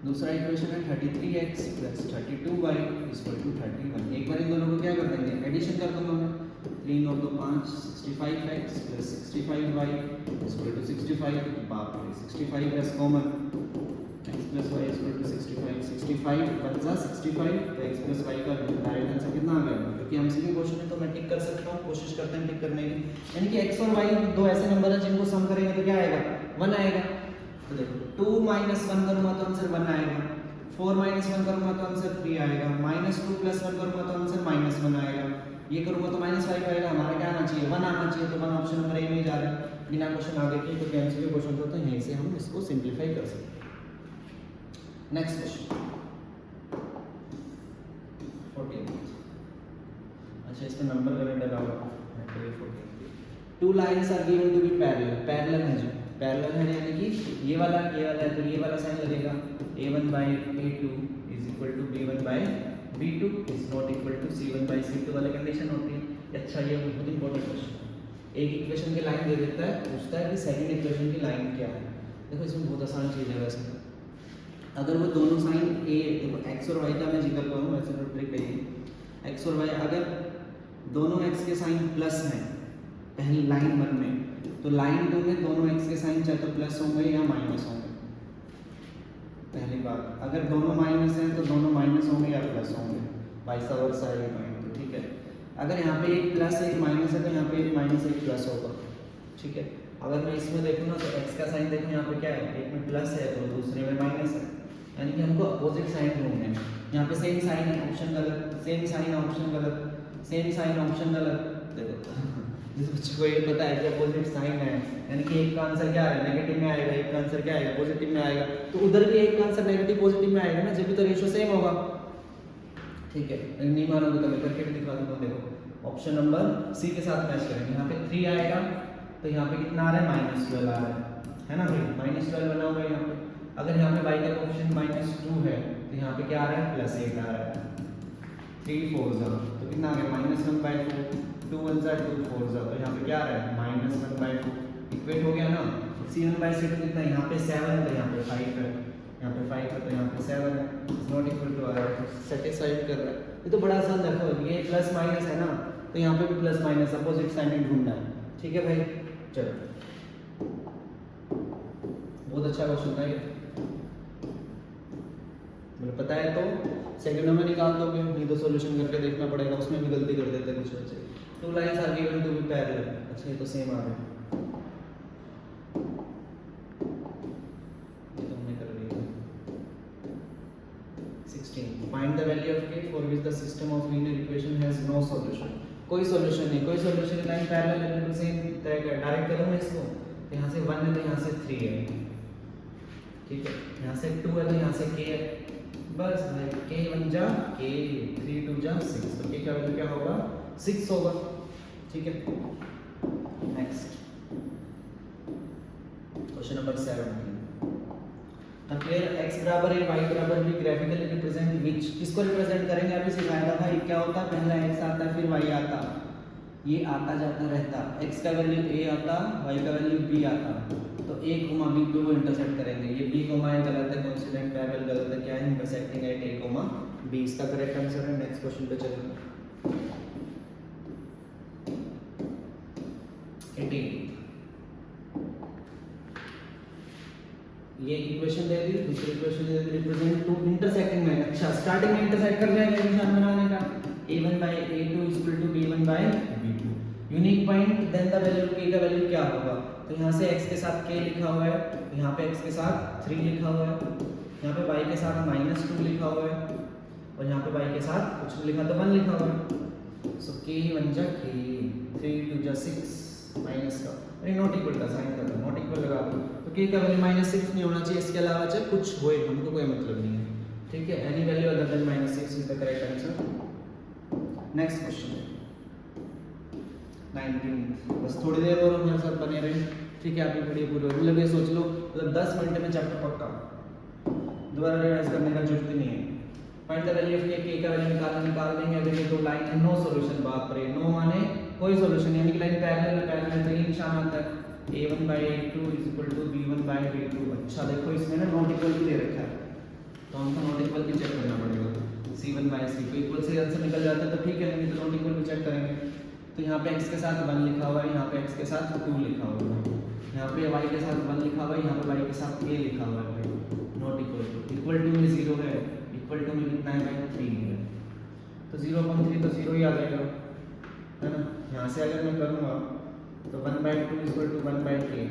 दूसरा इक्वेशन है 33x + 32y = 31। एक बार इन दोनों को क्या कर देंगे? एडिशन कर दूंगा मैं, 3 और 2 5, 65x + 65y = 65, बाप रे 65 प्लस कॉमन, x + y = 65, 65 1 जा 65, तो x + y का डायरेक्ट आंसर कितना आ गया? क्योंकि एमसीक्यू क्वेश्चन है तो मैं टिक कर सकता हूँ, कोशिश करते हैं टिक करने की, यानी कि x और y दो ऐसे नंबर हैं जिनको सम करेंगे तो क्या आएगा? 1 आएगा। तो देखो 2 - 1 करूँगा तो आंसर 1 आएगा, 4 - 1 करूँगा तो आंसर 3 आएगा, -2 + 1 करूँगा तो आंसर -1 आएगा, ये करूँगा तो -5 आएगा। हमारा क्या आना चाहिए? 1 आना चाहिए, तो 1 ऑप्शन नंबर ए में जा रहा है, बिना क्वेश्चन आगे के, तो एमसीक्यू क्वेश्चन तो यहीं से हम इसको सिंपलीफाई कर सकते हैं। Next question 14। अच्छा, इसका नंबर करें डाला हुआ, 2 lines are given to be parallel. Parallel है जो पैरेलल है, यानी कि ये वाला है तो ये वाला साइन लगेगा, a1 by a2 = b1 by b2 is not equal to c1 by c2 वाली कंडीशन होती है। अच्छा, ये बहुत इंपॉर्टेंट क्वेश्चन है। एक इक्वेशन की लाइन दे देता है, पूछता है कि सेकंड इक्वेशन की लाइन क्या है। देखो इसमें बहुत आसान चीज़ है वैसे, अगर वो दोनों साइन a, देखो x और y का मैं जिक्र करूँ वैसे तो ट्रिक है ये, x और y अगर दोनों x के साइन प्लस हैं पहली लाइन 1 में, तो लाइन 2 में दोनों x के साइन चाहे तो प्लस होंगे या माइनस होंगे। पहली बात, अगर दोनों माइनस हैं तो दोनों माइनस होंगे या प्लस होंगे, वाइस वर्सा है ये पॉइंट, तो ठीक है। अगर यहाँ पे एक प्लस एक माइनस है तो यहाँ पे एक माइनस एक प्लस होगा, ठीक है। अगर मैं इसमें देखूँ ना तो x का साइन देखो यहाँ पे क्या है, एक में प्लस है तो दूसरे में माइनस है, यानी कि हमको अपोजिट साइन ढूंढने हैं। यहाँ पे सेम साइन है, ऑप्शन गलत, सेम साइन ऑप्शन गलत, सेम साइन ऑप्शन गलत। देखो जिस बच्चे को ये पता है कि अपोजिट साइन है, यानी कि एक का आंसर क्या है, नेगेटिव में आएगा, एक का आंसर क्या आएगा, पॉजिटिव में आएगा, तो उधर भी एक का आंसर नेगेटिव पॉजिटिव में आएगा ना, जब भी तो रेशियो सेम होगा। ठीक है, नहीं मानोगे तो मैं करके भी दिखा दूंगा। देखो ऑप्शन नंबर सी के साथ मैच करेंगे। यहाँ पे 3 आएगा तो यहाँ पे कितना आ रहा है, -12 आ रहा है ना भाई, -12 बना हुआ है यहाँ पे। अगर यहाँ पे y का कोएफिशिएंट -2 है तो यहाँ पे क्या आ रहा है, +8 आ रहा है। 3 4 जा तो कितना आ गया, -1/4, 2 1 जा 2 4 जा, तो यहाँ पे क्या आ रहा है, -1/4। इक्वेट हो गया ना। C1/C2 कितना है, यहाँ पे 7 है तो यहाँ पे 5 है, यहाँ पे 5 है तो यहाँ पे 7 है, नॉट इक्वल टू आ रहा है, सेटिस्फाइड कर रहा है। ये तो बड़ा आसान रखो, ये प्लस माइनस है ना, तो यहाँ पे भी प्लस माइनस अपोजिट साइन ढूंढना है। ठीक है भाई, चलो बहुत अच्छा क्वेश्चन था ये, मुझे पता है तो सेकंड में निकाल दोगे, नहीं तो सॉल्यूशन करके देखना पड़ेगा, उसमें भी गलती कर देते हैं कुछ बच्चे। 2 lines are given to be parallel, अच्छा ये तो सेम आ गया, ये तो हमने कर लिया। 16 find the value of k for which the system of linear equation has no solution. कोई सॉल्यूशन नहीं, कोई सॉल्यूशन लाइन पैरेलल है, बिल्कुल सेम तरह का। डायरेक्ट करूं मैं इसको, तो यहाँ से 1 है तो यहाँ से 3 है, ठीक है, यहाँ से 2 है तो यहाँ से k है, बस भाई k 1 जा k, 3 2 जा 6, तो k का वैल्यू क्या होगा, 6 होगा। ठीक है, next question number 17। Clear x बराबर है y बराबर भी ग्राफिकली रिप्रेजेंट विच, किसको रिप्रेजेंट करेंगे अभी सिखाया था भाई। क्या होता है, पहला x आता फिर y आता, ये आता जाता रहता, x का वैल्यू a आता, y का वैल्यू b आता, तो a कोमा b को इंटरसेक्ट करेंगे। ये b कोमा है गलत है, कोइंसिडेंट पैरेलल गलत है, क्या है, intersecting at a comma b, इसका करेक्ट आंसर है। नेक्स्ट क्वेश्चन पे चलेंगे। 18 ये इक्वेशन दे दी, दूसरी इक्वेशन दे दी, रिप्रेजेंट टू इंटरसेक्टिंग लाइन। अच्छा स्टार्टिंग में इंटरसेक्ट कर रहे हैं निशान बनाने का, a1/a2 = b1/b2 unique point, then the value k का वैल्यू क्या होगा, तो यहाँ से x के साथ k लिखा हुआ है, तो यहाँ पे x के साथ 3 लिखा हुआ है, यहाँ पे y के साथ -2 लिखा हुआ है, और यहाँ पे y के साथ कुछ नहीं लिखा तो 1 लिखा हुआ है। सो k 1 जा k, 3 2 जा 6, माइनस का अरे नॉट इक्वल का साइन कर दो, नॉट इक्वल लगा दो, तो k का वैल्यू -6 नहीं होना चाहिए, इसके अलावा चाहे कुछ होए हमको कोई मतलब नहीं है। ठीक है, any value other than -6 is the correct answer. Next question 19, बस थोड़ी देर और हमारे साथ बने रहे। ठीक है, आपकी वीडियो पूरी हो, मतलब ये सोच लो मतलब 10 मिनट में चैप्टर पक्का, दोबारा रिवाइज करने का जरूरत नहीं है। Find the value of k का वैल्यू निकाल देंगे। अगर ये दो लाइन है, नो सॉल्यूशन, बात करें नो माने कोई सॉल्यूशन, यानी कि लाइन पैरेलल है, पैरेलल में यही निशान आता है, a1/a2 = b1/b2। अच्छा देखो इसमें ना नॉट इक्वल भी दे रखा है, तो हमको नॉट इक्वल भी चेक करना पड़ेगा। c1/c2 इक्वल से आंसर निकल जाता है तो ठीक है, नहीं तो नॉट इक्वल भी चेक करेंगे। तो यहाँ पे x के साथ 1 लिखा हुआ है, यहाँ पे x के साथ 2 लिखा हुआ है, यहाँ पे y के साथ 1 लिखा हुआ है, यहाँ पे y के साथ a लिखा हुआ है। Not equal to, equal to में 0 है, इक्वल टू में कितना है भाई 3 है, तो 0.3 तो 0 ही आ जाएगा, है ना। यहाँ से अगर मैं करूँगा तो 1/2 = 1/3।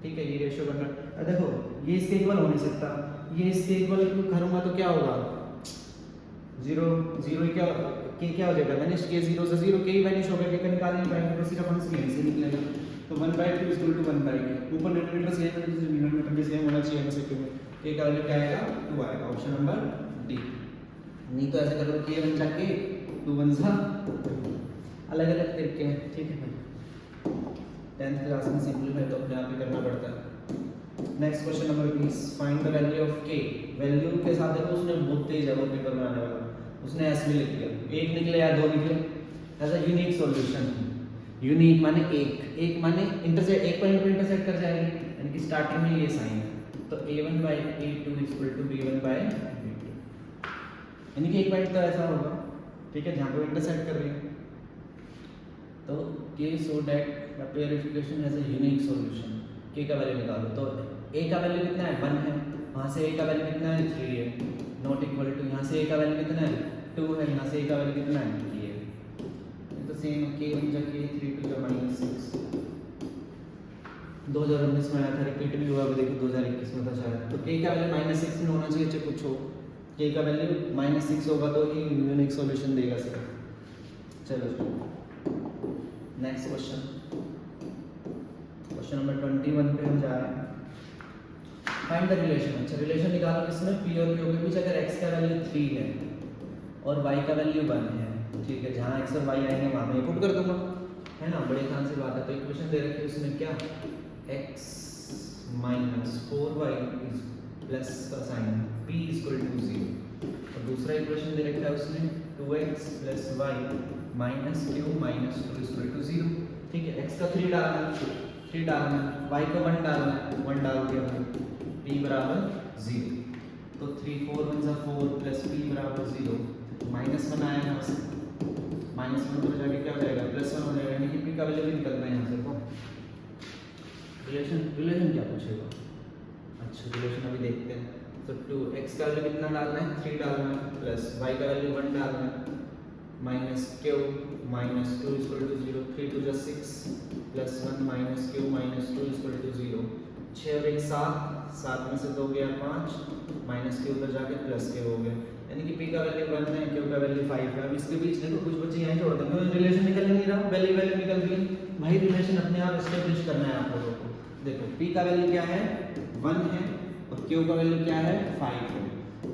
ठीक है, ये रेशियो करना, देखो ये इसके इक्वल हो नहीं सकता, ये इसके इक्वल करूँगा तो क्या होगा, 0 0 क्या क्या हो जाएगा, वैनिश के 0 से 0 के ही वैनिश हो गया, के निकाल नहीं पाएंगे तो सिर्फ आंसर यहीं से निकलेगा। तो 1/2 = 1/8, ऊपर डिनोमिनेटर सेम है, डिनोमिनेटर भी सेम होना चाहिए MCQ में। के का वैल्यू क्या आएगा, 2 आएगा, ऑप्शन नंबर डी। नहीं तो ऐसे करो के 1 जा के 2 1 जा, अलग अलग तरीके हैं। ठीक है भाई, 10th क्लास में सिंपलीफाई तो अपने आप ही करना पड़ता है। Next question number 20, find the value of k। Value के साथ देखो उसने बहुत तेज है वो पेपर बनाने वाला, उसने ऐसे भी लिख दिया, एक निकले या 2 निकले, ऐसा यूनिक सॉल्यूशन। यूनिक माने एक माने इंटरसेक्ट, एक पॉइंट पे इंटरसेक्ट कर जाएगी, यानी कि स्टार्टिंग में ये साइन है, तो a1/a2 = b1/b2, यानी कि एक पॉइंट तो ऐसा होगा, ठीक है, जहाँ पे इंटरसेक्ट कर रही है। तो k so that the purification has a unique solution, k का वैल्यू निकालो, तो a का वैल्यू कितना है 1 है, वहाँ से a का वैल्यू कितना है 3 है, नॉट इक्वल टू यहाँ से a का वैल्यू कितना है 2 है, यहाँ से a का वैल्यू कितना है 3 है, तो सेम k 1 जा k 3 2 जा -6। 2019 में आया था, रिपीट भी हुआ, अभी देखो 2021 में था शायद। तो के का वैल्यू -6 में होना चाहिए, चाहे कुछ हो, के का वैल्यू -6 होगा तो ही यूनिक सॉल्यूशन देगा सर। चलो नेक्स्ट क्वेश्चन, क्वेश्चन नंबर 21 पे हम जा रहे हैं। Find the relation. अच्छा रिलेशन निकालो किसमें, पी और क्यू के बीच। अगर x का वैल्यू 3 है और y का वैल्यू 1 है, ठीक है, जहाँ x और y आएंगे वहाँ मैं पुट कर दूंगा, है ना, बड़े खान से बात है। तो इक्वेशन दे रखी है उसमें क्या, x - 4y प्लस का साइन p = 0। और दूसरा इक्वेशन दे रखा है उसमें 2x + y - q - 2 = 0। ठीक है, x का 3 डालना है, 3 डालना है, y को 1 डालना है, 1 डाल दिया हमने, p = 0। तो 3 4 1 = 4 प्लस p = 0, -1 आया यहाँ से, -1 पर जाके क्या हो जाएगा, +1 हो जाएगा, यानी कि p का वैल्यू भी निकलना है यहाँ से। तो रिलेशन क्या पूछेगा, अच्छा रिलेशन अभी देखते हैं। तो 2x का वैल्यू कितना डालना है, 3 डालना है, प्लस y का वैल्यू 1 डालना है, माइनस q - 2 = 0, 3 2 = 6 प्लस 1 - q - 2 = 0। 6 और 1 7, 7 में से 2 गया 5, माइनस के उधर जाके प्लस के हो गया, यानी कि p का वैल्यू 1 है, q का वैल्यू 5 है। अब इसके बीच देखो कुछ बच्चे यहाँ छोड़ देंगे, रिलेशन निकल नहीं रहा, वैल्यू निकल गई। भाई रिलेशन अपने आप एस्टेब्लिश करना है आप लोगों को। देखो p का वैल्यू क्या है, 1 है, और q का वैल्यू क्या है, 5 है।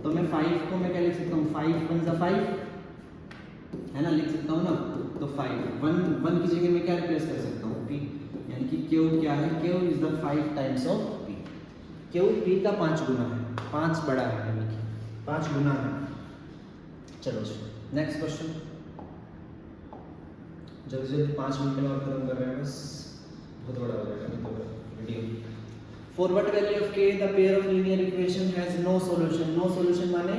तो मैं 5 को मैं क्या लिख सकता हूँ, 5 1 = 5, है ना, लिख सकता हूँ ना। तो 5 1 की जगह में क्या रिप्लेस कर सकता हूँ, p, यानी कि q क्या है, q = 5 times of p। q p का 5 गुना है, 5 बड़ा है, यानी कि 5 गुना है। चलो नेक्स्ट क्वेश्चन, जल्दी जल्दी 5 मिनट में और खत्म कर रहे हैं बस, बहुत बड़ा हो जाएगा तो video. For what value of k the pair of linear equation has no solution. No solution माने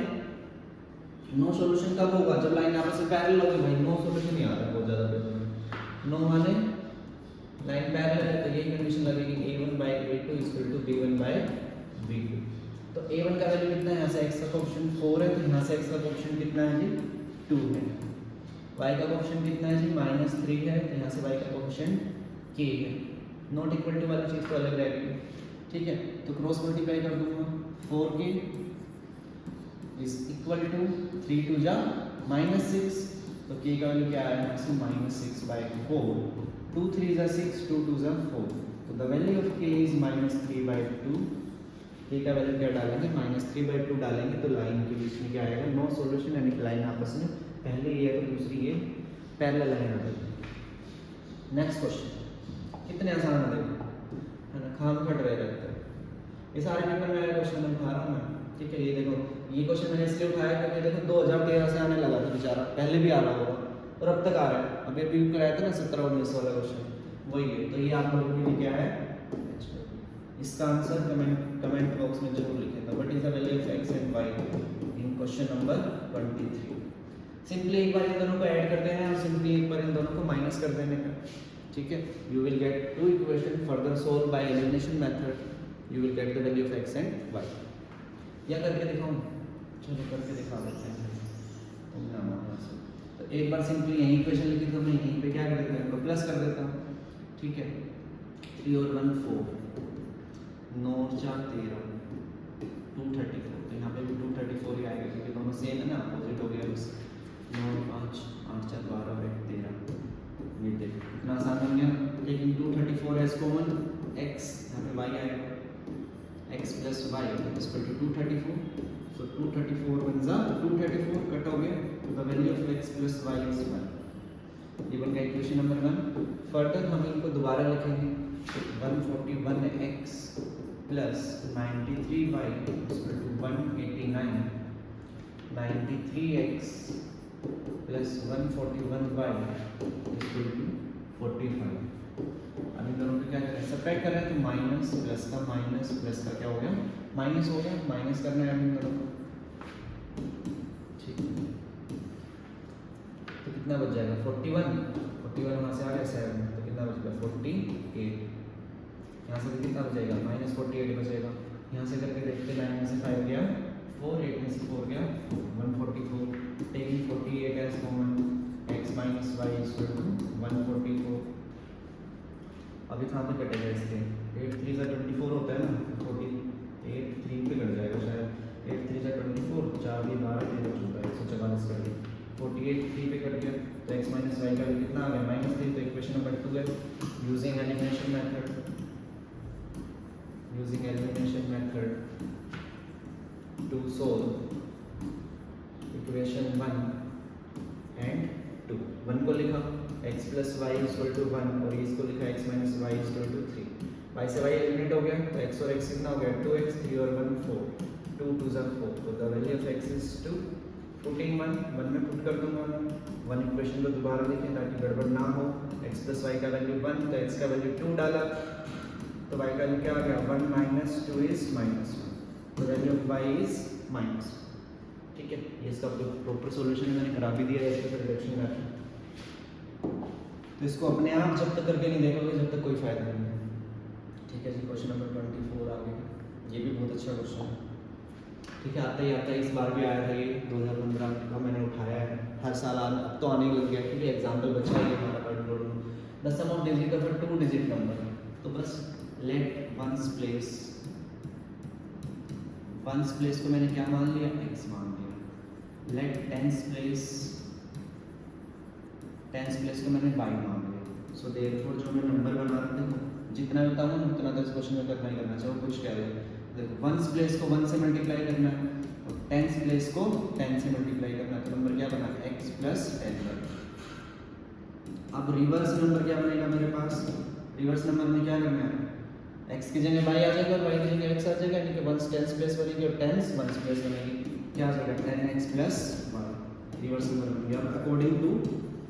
नो सॉल्यूशन कब होगा, जब लाइन आपस में पैरेलल होगी। भाई नो सॉल्यूशन नहीं आ रहा बहुत ज्यादा पेपर, नो माने लाइन पैरेलल है, तो ये कंडीशन लगेगी a1/a2 = b1/b2। तो a1 का वैल्यू कितना है, यहाँ से x का कोएफिशिएंट 4 है, तो यहाँ से x का कोएफिशिएंट कितना है जी, 2 है। y का कोएफिशिएंट कितना है जी, -3 है, तो यहाँ से y का कोएफिशिएंट k है। नॉट इक्वल टू वाली चीज़ तो अलग रहेगी, ठीक है। तो क्रॉस मल्टीप्लाई कर दूंगा, 4k = 3 2 जा -6, तो k का वैल्यू क्या आया, -6/4, 2 3 जा 6, 2 2 जा 4। तो the value of k is -3/2। k का वैल्यू क्या डालेंगे, -3/2 डालेंगे, तो लाइन के बीच में क्या आएगा, नो सॉल्यूशन, यानी कि लाइन आपस में पहले ये है तो दूसरी ये पैरेलल लाइन आ जाएगी। नेक्स्ट क्वेश्चन कितने आसान है, देखो है ना, खाम खट रहे रहते हैं। ये सारे पेपर में क्वेश्चन मैं उठा रहा हूँ मैं, ठीक है। ये देखो ये क्वेश्चन मैंने इसलिए उठाया क्योंकि देखो 2013 से आने लगा था बेचारा, पहले भी आ रहा होगा और अब तक आ रहा है। अभी अभी कराया था ना 17-19 वाला क्वेश्चन, वही है। तो ये आप लोगों के लिए क्या है, इसका आंसर कमेंट बॉक्स में जरूर लिखेगा। What is the value of x and y in question number 23। Simply एक बार इन दोनों को ऐड कर देना है और सिंपली एक बार इन दोनों को माइनस कर देने का, ठीक है। You will get 2 equation further solve by elimination method, you will get the value of x and y। या करके दिखाऊं, चलो करके दिखा देते हैं। तो एक बार सिंपली यही इक्वेशन लिखी तो मैं यहीं पे क्या कर देता हूँ, प्लस कर देता हूँ, ठीक है। 3 और 1 4, 9 और 4 13, 234। तो यहाँ पे भी 234 ही आएगा क्योंकि दोनों सेम है ना, अपोजिट हो गया बस। 9 5 8 4 12 और 1 13। ये देखो इतना आसान बन गया, लेकिन 234 है कॉमन, x यहाँ पे y आएगा, x + y = 234। so 234 1 जा 234 कट हो गया, तो the value of x + y is 1। ये बन गया इक्वेशन नंबर 1। फर्दर हम इनको दोबारा लिखेंगे, 141x + 93y = 189, 93x + 141y = 45। अब इन दोनों को क्या करें, सेपरेट कर रहे हैं, तो माइनस प्लस का माइनस प्लस का क्या हो गया, माइनस हो गया। माइनस करना है इन दोनों को, ठीक है। तो कितना बच जाएगा, 41 वहाँ से आ गया 7, तो कितना बचेगा 48। यहाँ से भी कितना बचेगा, -48 बचेगा। यहाँ से करके देखते, 9 में से 5 गया 4, 8 में से 4 गया 144। Taking 48 as common, x - y = 144। अभी कहाँ पे कटेगा इसके, 8 3 सा 24 होता है ना, 14 8 3 पे कट जाएगा शायद, 8 3 सा 24, 4 भी 12 3 चौका 144 कर दिया, 48 3 पे कट गया, तो x माइनस वाई का वैल्यू कितना आ गया -3, तो इक्वेशन नंबर 2 है। Using elimination method to solve equation 1 and 2। 1 को लिखा x plus y equal to 1 और इसको लिखा x minus y equal to 3। y से y एलिमिनेट हो गया तो x और x कितना हो गया 2x, 3 और 1 4, 2 2 ज़ा 4, तो the value of x is 2। Putting 1 में पुट कर दूंगा, 1 इक्वेशन को दोबारा लिखें ताकि गड़बड़ ना हो। x प्लस वाई का वैल्यू 1, तो x का वैल्यू 2 डाला, तो y का वैल्यू क्या आ गया 1 माइनस 2 इज -1, तो वैल्यू ऑफ y इज -1। ठीक है, ये इसका प्रॉपर सॉल्यूशन मैंने करा भी दिया है इसके रिडक्शन का, तो इसको अपने आप जब तक करके नहीं देखोगे जब तक कोई फायदा नहीं है। ठीक है जी, क्वेश्चन नंबर 24 आ गया, ये भी बहुत अच्छा क्वेश्चन है। ठीक है, आता ही इस बार भी आया था, ये 2015 का मैंने उठाया है, हर साल अब तो आने लग गया क्योंकि एग्जाम्पल बचा है हमारा कंट्रोल में। The sum of digit of a 2 digit number, तो बस लेट वंस प्लेस को मैंने क्या मान लिया x मान लिया, लेट टेंस प्लेस को मैंने y मान लिया। सो देयरफॉर जो मैं नंबर बना रहा हूँ जितना बताऊँ उतना तो इस क्वेश्चन में करना ही करना चाहिए, कुछ कह रहे हैं। देखो वंस प्लेस को 1 से मल्टीप्लाई करना है और टेंस प्लेस को 10 से मल्टीप्लाई करना है, तो नंबर क्या बना x प्लस 10। अब रिवर्स नंबर क्या बनेगा मेरे पास, रिवर्स नंबर में क्या करना है, x की जगह y आ जाएगा और y की जगह x आ जाएगा, यानी कि वंस टेंस प्लेस बनेगी और टेंस वंस प्लेस बनेगी, क्या आ जाएगा 10x प्लस 1, रिवर्स नंबर बन गया अकॉर्डिंग टू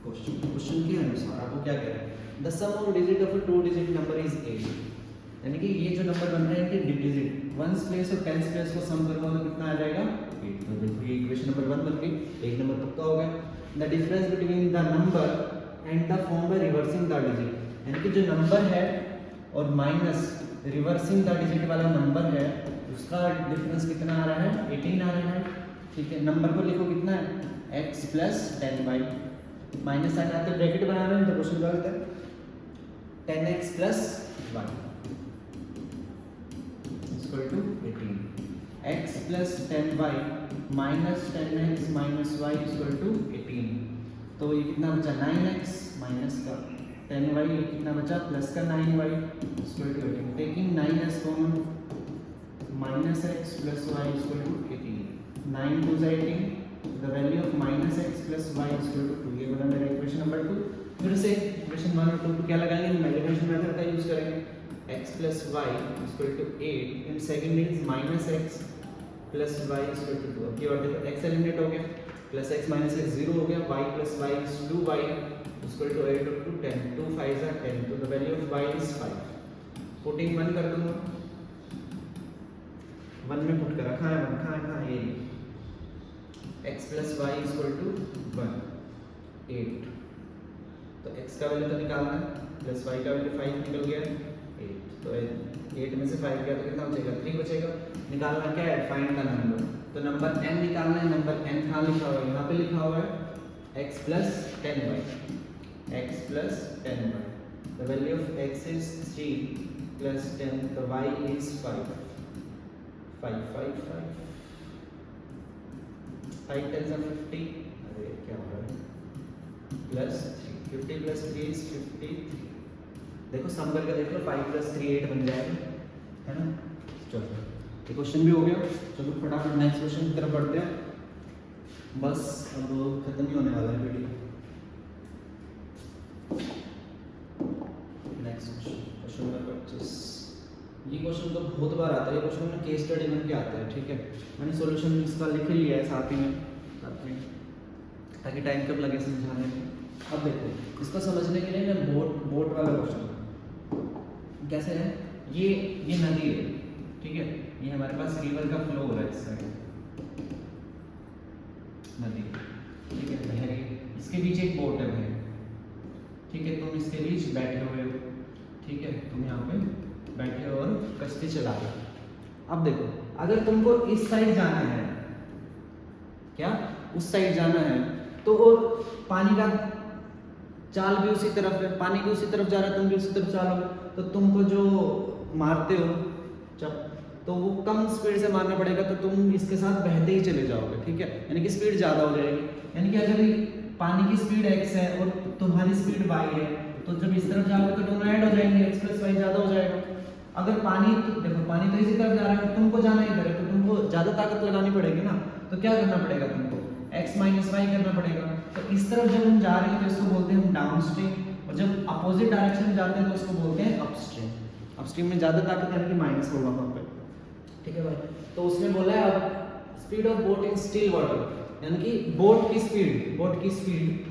क्वेश्चन के अनुसार। आपको क्या कह रहा है, the sum of digit of a 2 digit number is 8, यानी कि ये जो नंबर बन रहे हैं इनके डिजिट वंस प्लेस और टेंस प्लेस को सम करूंगा तो कितना आ जाएगा 8। तो देखो ये इक्वेशन नंबर 1 बन गई, एक नंबर पक्का हो गया। The difference between the number and the form by reversing the digit, यानी कि जो नंबर है और माइनस रिवर्सिंग द डिजिट वाला नंबर है उसका डिफरेंस कितना आ रहा है 18 आ रहा है। ठीक है, नंबर को लिखो कितना है x plus 10y, minus sign आते ब्रैकेट बना रहे हैं तो क्वेश्चन गलत है, 10x plus 1 equal to 18, x plus 10y minus 10x minus y equal to 18, तो ये कितना बचा 9x माइनस का 10y, ये कितना बचा प्लस का 9y equal to 18, taking 9s common minus x plus y equal to 18, 9 2 18, the value of minus x plus y equal to 2, ये बना मेरा इक्वेशन नंबर 2। फिर से इक्वेशन 1 और 2 को क्या लगाएंगे, मल्टीप्लिकेशन मेथड का यूज करेंगे, x plus y equal to 8 and second is minus x plus y equal to 2। अब ये और देखो x एलिमिनेट हो गया, प्लस x माइनस x 0 हो गया, y plus y is 2y equal to 8 और 2 10, 2 5 are 10, तो the value of y is 5। Putting 1 कर दूंगा, 1 में पुट कर रखा है, 1 कहाँ है ये, x plus y equal to 1 8, तो x का वैल्यू तो निकालना है, प्लस y का वैल्यू 5 निकल गया 8, तो 8 में से 5 गया तो कितना बचेगा 3 बचेगा। निकालना क्या है, फाइंड द नंबर, तो नंबर n निकालना है, नंबर n कहाँ लिखा हुआ है, यहाँ पे लिखा हुआ है x plus 10y, x plus 10y, the value of x is 3 plus 10, तो y इज 5 5 5 5 5 10 50, अरे क्या हो रहा है, प्लस 50 प्लस 3 इज 53, देखो सम करके देख लो 5 प्लस 3 8 बन जाएगा, है ना। चलो ये क्वेश्चन भी हो गया, चलो फटाफट नेक्स्ट क्वेश्चन की तरफ बढ़ते हैं, बस अब खत्म ही होने वाला है वीडियो। नेक्स्ट क्वेश्चन नंबर 25, ये क्वेश्चन तो बहुत बार आता है, ये क्वेश्चन में केस स्टडी बन के आता है। ठीक है, मैंने सॉल्यूशन इसका लिख लिया है साथ में ताकि टाइम कब लगे समझाने में। अब देखो इसको समझने के लिए मैं बोट वाला क्वेश्चन कैसे है, ये नदी है, ठीक है, ये हमारे पास रिवर का फ्लो हो रहा है इस साइड, नदी, ठीक है, बह रही है, इसके बीच एक बोट है भाई, ठीक है, तुम इसके बीच बैठे हुए हो, ठीक है, तुम यहाँ पे बैठे हो और कश्ती चला रहे हो। अब देखो अगर तुमको इस साइड जाना है, क्या उस साइड जाना है, तो पानी का चाल भी उसी तरफ है, पानी भी उसी तरफ जा रहा है, तुम भी उसी तरफ चलोगे, तो तुमको जो मारते हो जब, तो वो कम स्पीड से मारना पड़ेगा, तो तुम इसके साथ बहते ही चले जाओगे, ठीक है, यानी कि स्पीड ज़्यादा हो जाएगी। यानी कि अगर पानी की स्पीड x है और तुम्हारी स्पीड y है, तो जब इस तरफ जाओगे तो दोनों ऐड हो जाएंगे, x प्लस वाई ज़्यादा हो जाएगा। अगर पानी तो देखो पानी तो इसी तरफ जा रहा है, तुमको जाना इधर है, तो तुमको ज़्यादा ताकत लगानी पड़ेगी ना, तो क्या करना पड़ेगा तुमको, x माइनस वाई करना पड़ेगा। तो इस तरफ जब हम जा रहे हैं तो इसको बोलते हैं हम डाउन स्ट्रीम, और जब अपोजिट डायरेक्शन में जाते हैं तो उसको बोलते हैं अपस्ट्रीम। अपस्ट्रीम में ज़्यादा ताकत यानी कि माइनस होगा वहाँ पे, ठीक है भाई। तो उसने बोला है अब speed of boat in still water, यानी कि बोट की स्पीड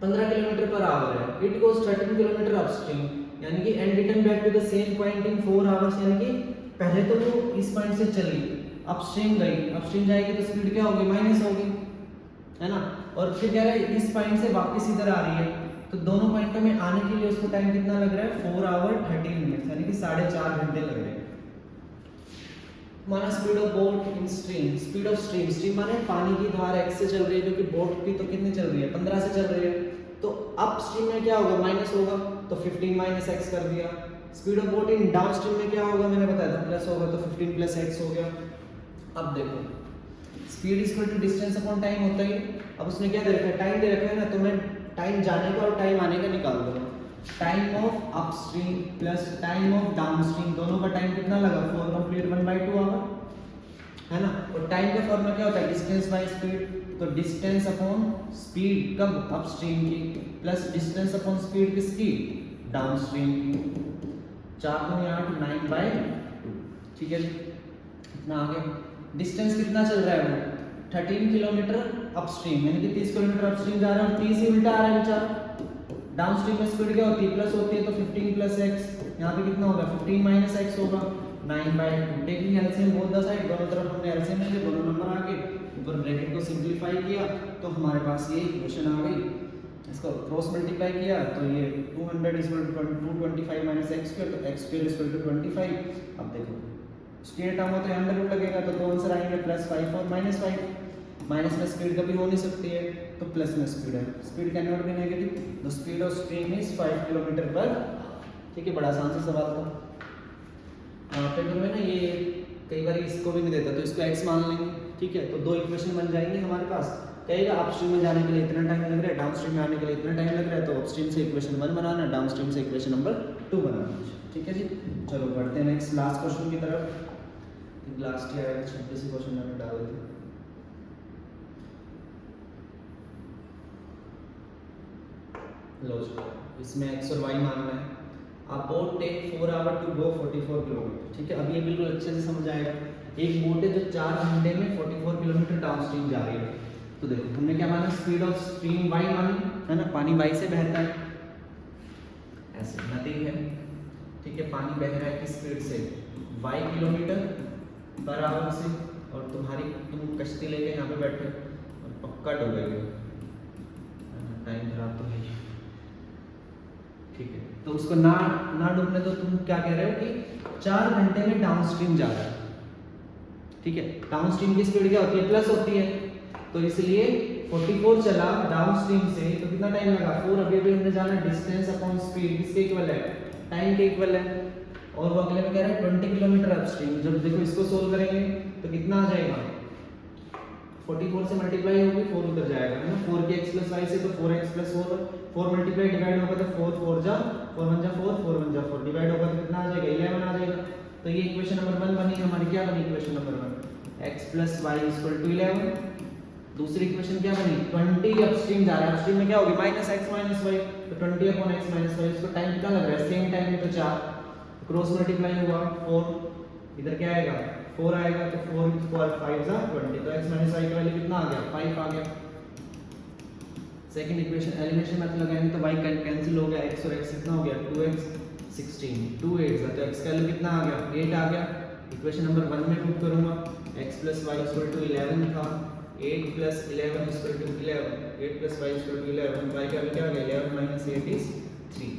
15 किलोमीटर पर आवर है। इट गोज 13 किलोमीटर अपस्ट्रीम, यानी कि and return back to the same point in 4 hours, यानी कि पहले तो वो इस पॉइंट से चली, अपस्ट्रीम गई, अपस्ट्रीम जाएगी तो स्पीड क्या होगी, माइनस होगी, है ना। और फिर कह रहा है इस पॉइंट से वापस इधर आ रही है, तो दोनों पॉइंटों में आने के लिए उसको टाइम कितना लग रहा है, 4 आवर 13 मिनट्स, यानी कि 4.5 घंटे लग रहे हैं। माना speed of boat in stream, speed of stream माने पानी की धार x से चल रही है, क्योंकि बोट की तो कितनी चल रही है, 15 से चल रही है, तो अप स्ट्रीम में क्या होगा, माइनस होगा, तो 15 माइनस x कर दिया। Speed of boat in down stream में क्या होगा, मैंने बताया था प्लस होगा, तो 15 प्लस x हो गया। अब देखो speed equal to distance upon time होता ही। अब उसने क्या दे रखा है, टाइम दे रखा है ना, तो मैं टाइम जाने का और टाइम आने का निकाल दूंगा। Time of upstream plus time of downstream, दोनों का टाइम कितना लगा, 4 कंप्लीट 1/2 आवर, है ना। और टाइम का फॉर्मूला क्या होता है, डिस्टेंस बाय स्पीड, तो डिस्टेंस अपॉन स्पीड कब, अपस्ट्रीम की, प्लस डिस्टेंस अपॉन स्पीड किसकी, डाउनस्ट्रीम की। 4 दूनी 8, 9/2, ठीक है जी, इतना आ गया। डिस्टेंस कितना चल रहा है वो, 13 किलोमीटर अपस्ट्रीम, यानी कि 30 किलोमीटर अपस्ट्रीम जा रहा है, 30 ही उल्टा आ रहा है बेचारा। डाउनस्ट्रीम में स्पीड क्या होती है, प्लस होती है, तो 15 प्लस x, यहाँ पे कितना होगा, 15 माइनस x होगा, 9/2। Taking LCM both the side, दोनों तरफ हमने एलसीएम ले लिया, दोनों नंबर आ गए, ऊपर ब्रैकेट को सिंपलीफाई किया तो हमारे पास ये इक्वेशन आ गई। इसको क्रॉस मल्टीप्लाई किया तो ये 200 225 माइनस x स्क्वायर, तो x स्क्वायर इक्वल टू 25। अब देखो स्क्वायर टर्म हो तो अंडर रूट लगेगा, तो दो आंसर आएंगे +5 और -5। माइनस में स्पीड कभी हो नहीं सकती है, तो प्लस में स्पीड है, speed can not be negative, the speed of stream is 5 kilometre पर, ठीक है। बड़ा आसान सा सवाल था। पेपर में ना ये कई बार इसको भी नहीं देता, तो इसको x मान लेंगे, ठीक है। तो दो इक्वेशन बन जाएंगे हमारे पास, कहेगा अपस्ट्रीम में जाने के लिए इतना टाइम लग रहा है, डाउनस्ट्रीम में आने के लिए इतना टाइम लग रहा है, तो अपस्ट्रीम से इक्वेशन 1 बनाना, डाउनस्ट्रीम से इक्वेशन नंबर 2 बनाना, ठीक है जी। चलो बढ़ते हैं नेक्स्ट लास्ट क्वेश्चन की तरफ। लास्ट ही आएगा, 26 क्वेश्चन मैंने डाले थे। लो इसमें x और y मानना है। आप boat take 4 hour to go 44 kilometre, ठीक है। अब ये बिल्कुल अच्छे से समझ आएगा। एक बोट है जो 4 घंटे में 44 किलोमीटर डाउनस्ट्रीम जा रही है। तो देखो हमने क्या माना, स्पीड ऑफ स्ट्रीम y मानी, है ना, पानी y से बहता है, ऐसे नदी है, ठीक है, पानी बह रहा है किस स्पीड से, y किलोमीटर पर आवर से, और तुम कश्ती लेके यहाँ पे बैठे और पक्का डूबेगे, टाइम खराब तो है, ठीक है। तो उसको ना डूबने दो, तुम क्या कह रहे हो कि 4 घंटे में डाउनस्ट्रीम जा रहा है, ठीक है। डाउनस्ट्रीम की स्पीड क्या होती है, प्लस होती है, तो इसलिए 44 चला डाउनस्ट्रीम से, तो कितना टाइम लगा, 4। अभी अभी हमने जाना डिस्टेंस अपॉन स्पीड किसके इक्वल है, टाइम के इक्वल है, और वो अगले में कह रहा है 20 किलोमीटर अपस्ट्रीम। जब देखो इसको सोल्व करेंगे तो कितना आ जाएगा, 44 से मल्टीप्लाई होगी, 4 उधर जाएगा, है ना, 4 के x प्लस y से, तो 4x प्लस 4 मल्टीप्लाई डिवाइड होगा तो 4 4 जा 4 1 जा 4 4 1 जा 4 डिवाइड होगा तो कितना आ जाएगा, 11 आ जाएगा। तो ये इक्वेशन नंबर 1 बनी हमारी, क्या बनी equation number 1, x plus y equal to 11। दूसरी इक्वेशन क्या बनी, 20 अपस्ट्रीम जा रहा है, अपस्ट्रीम में क्या होगी, माइनस x माइनस y, तो 20 अपॉन x माइनस y, इसको टाइम कितना लग रहा है, सेम टाइम में, तो 4 क्रॉस मल्टीप्लाई हुआ 4, इधर क्या आएगा 4 आएगा, तो 4 स्क्वायर 5 जा 20, तो x माइनस y का वैल्यू कितना आ गया, 5 आ गया। सेकंड इक्वेशन एलिमिनेशन मेथड लगाएंगे तो y कैंसिल हो गया, x और x कितना हो गया, 2x 16, 2 8 तो x का वैल्यू कितना आ गया, 8 आ गया। इक्वेशन नंबर 1 में पुट करूंगा, x plus y equal to 11 था, 8 plus 11 equal to 11, 8 plus y equal to 11, y का वैल्यू क्या आ गया, 11 माइनस 8 इज 3,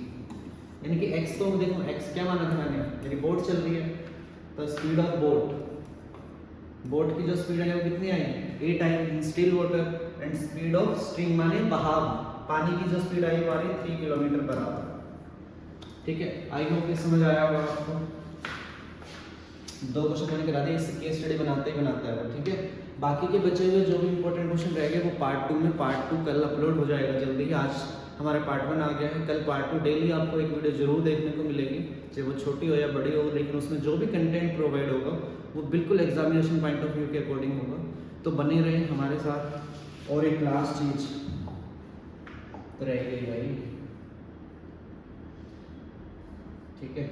यानी कि x तो देखो x क्या माना था मैंने, यानी बोट चल रही है, तो स्पीड ऑफ बोट की जो स्पीड है वो कितनी आई, 8 आई in still water, and speed of stream माने बहाव, पानी की जो स्पीड आई वो आ रही 3 किलोमीटर पर आवर। ठीक है, आई होप ये समझ आया होगा आपको। 2 क्वेश्चन मैंने करा दिए, इससे केस स्टडी बनाते ही बनाता है वो, ठीक है। बाकी के बचे हुए जो भी इंपॉर्टेंट क्वेश्चन रह गए वो पार्ट 2 में, पार्ट 2 कल अपलोड हो जाएगा जल्दी ही। आज हमारा पार्ट 1 आ गया है, कल पार्ट 2। डेली आपको एक वीडियो जरूर देखने को मिलेगी, चाहे वो छोटी हो या बड़ी हो, लेकिन उसमें जो भी कंटेंट प्रोवाइड होगा वो बिल्कुल एग्जामिनेशन पॉइंट ऑफ व्यू के अकॉर्डिंग होगा। तो बने रहें हमारे साथ। और एक लास्ट चीज़ तो रह गई भाई, ठीक है।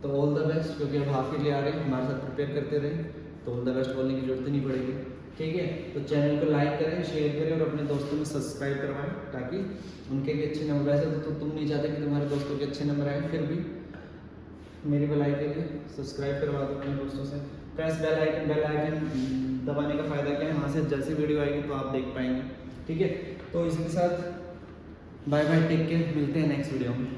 तो ऑल द बेस्ट, क्योंकि अब हाफ ईयरली आ रहे हैं, हमारे साथ प्रिपेयर करते रहे तो ऑल द बेस्ट बोलने की जरूरत ही नहीं पड़ेगी, ठीक है। तो चैनल को लाइक करें, शेयर करें और अपने दोस्तों में सब्सक्राइब करवाएं, ताकि उनके भी अच्छे नंबर आए। तो तुम नहीं चाहते कि तुम्हारे दोस्तों के अच्छे नंबर आए, फिर भी मेरी भलाई के लिए सब्सक्राइब करवा दो अपने दोस्तों से। प्रेस बेल आइकन दबाने का फ़ायदा क्या है, वहाँ से जैसे वीडियो आएगी तो आप देख पाएंगे, ठीक है। तो इसी के साथ बाय बाय, टेक केयर, मिलते हैं नेक्स्ट वीडियो में।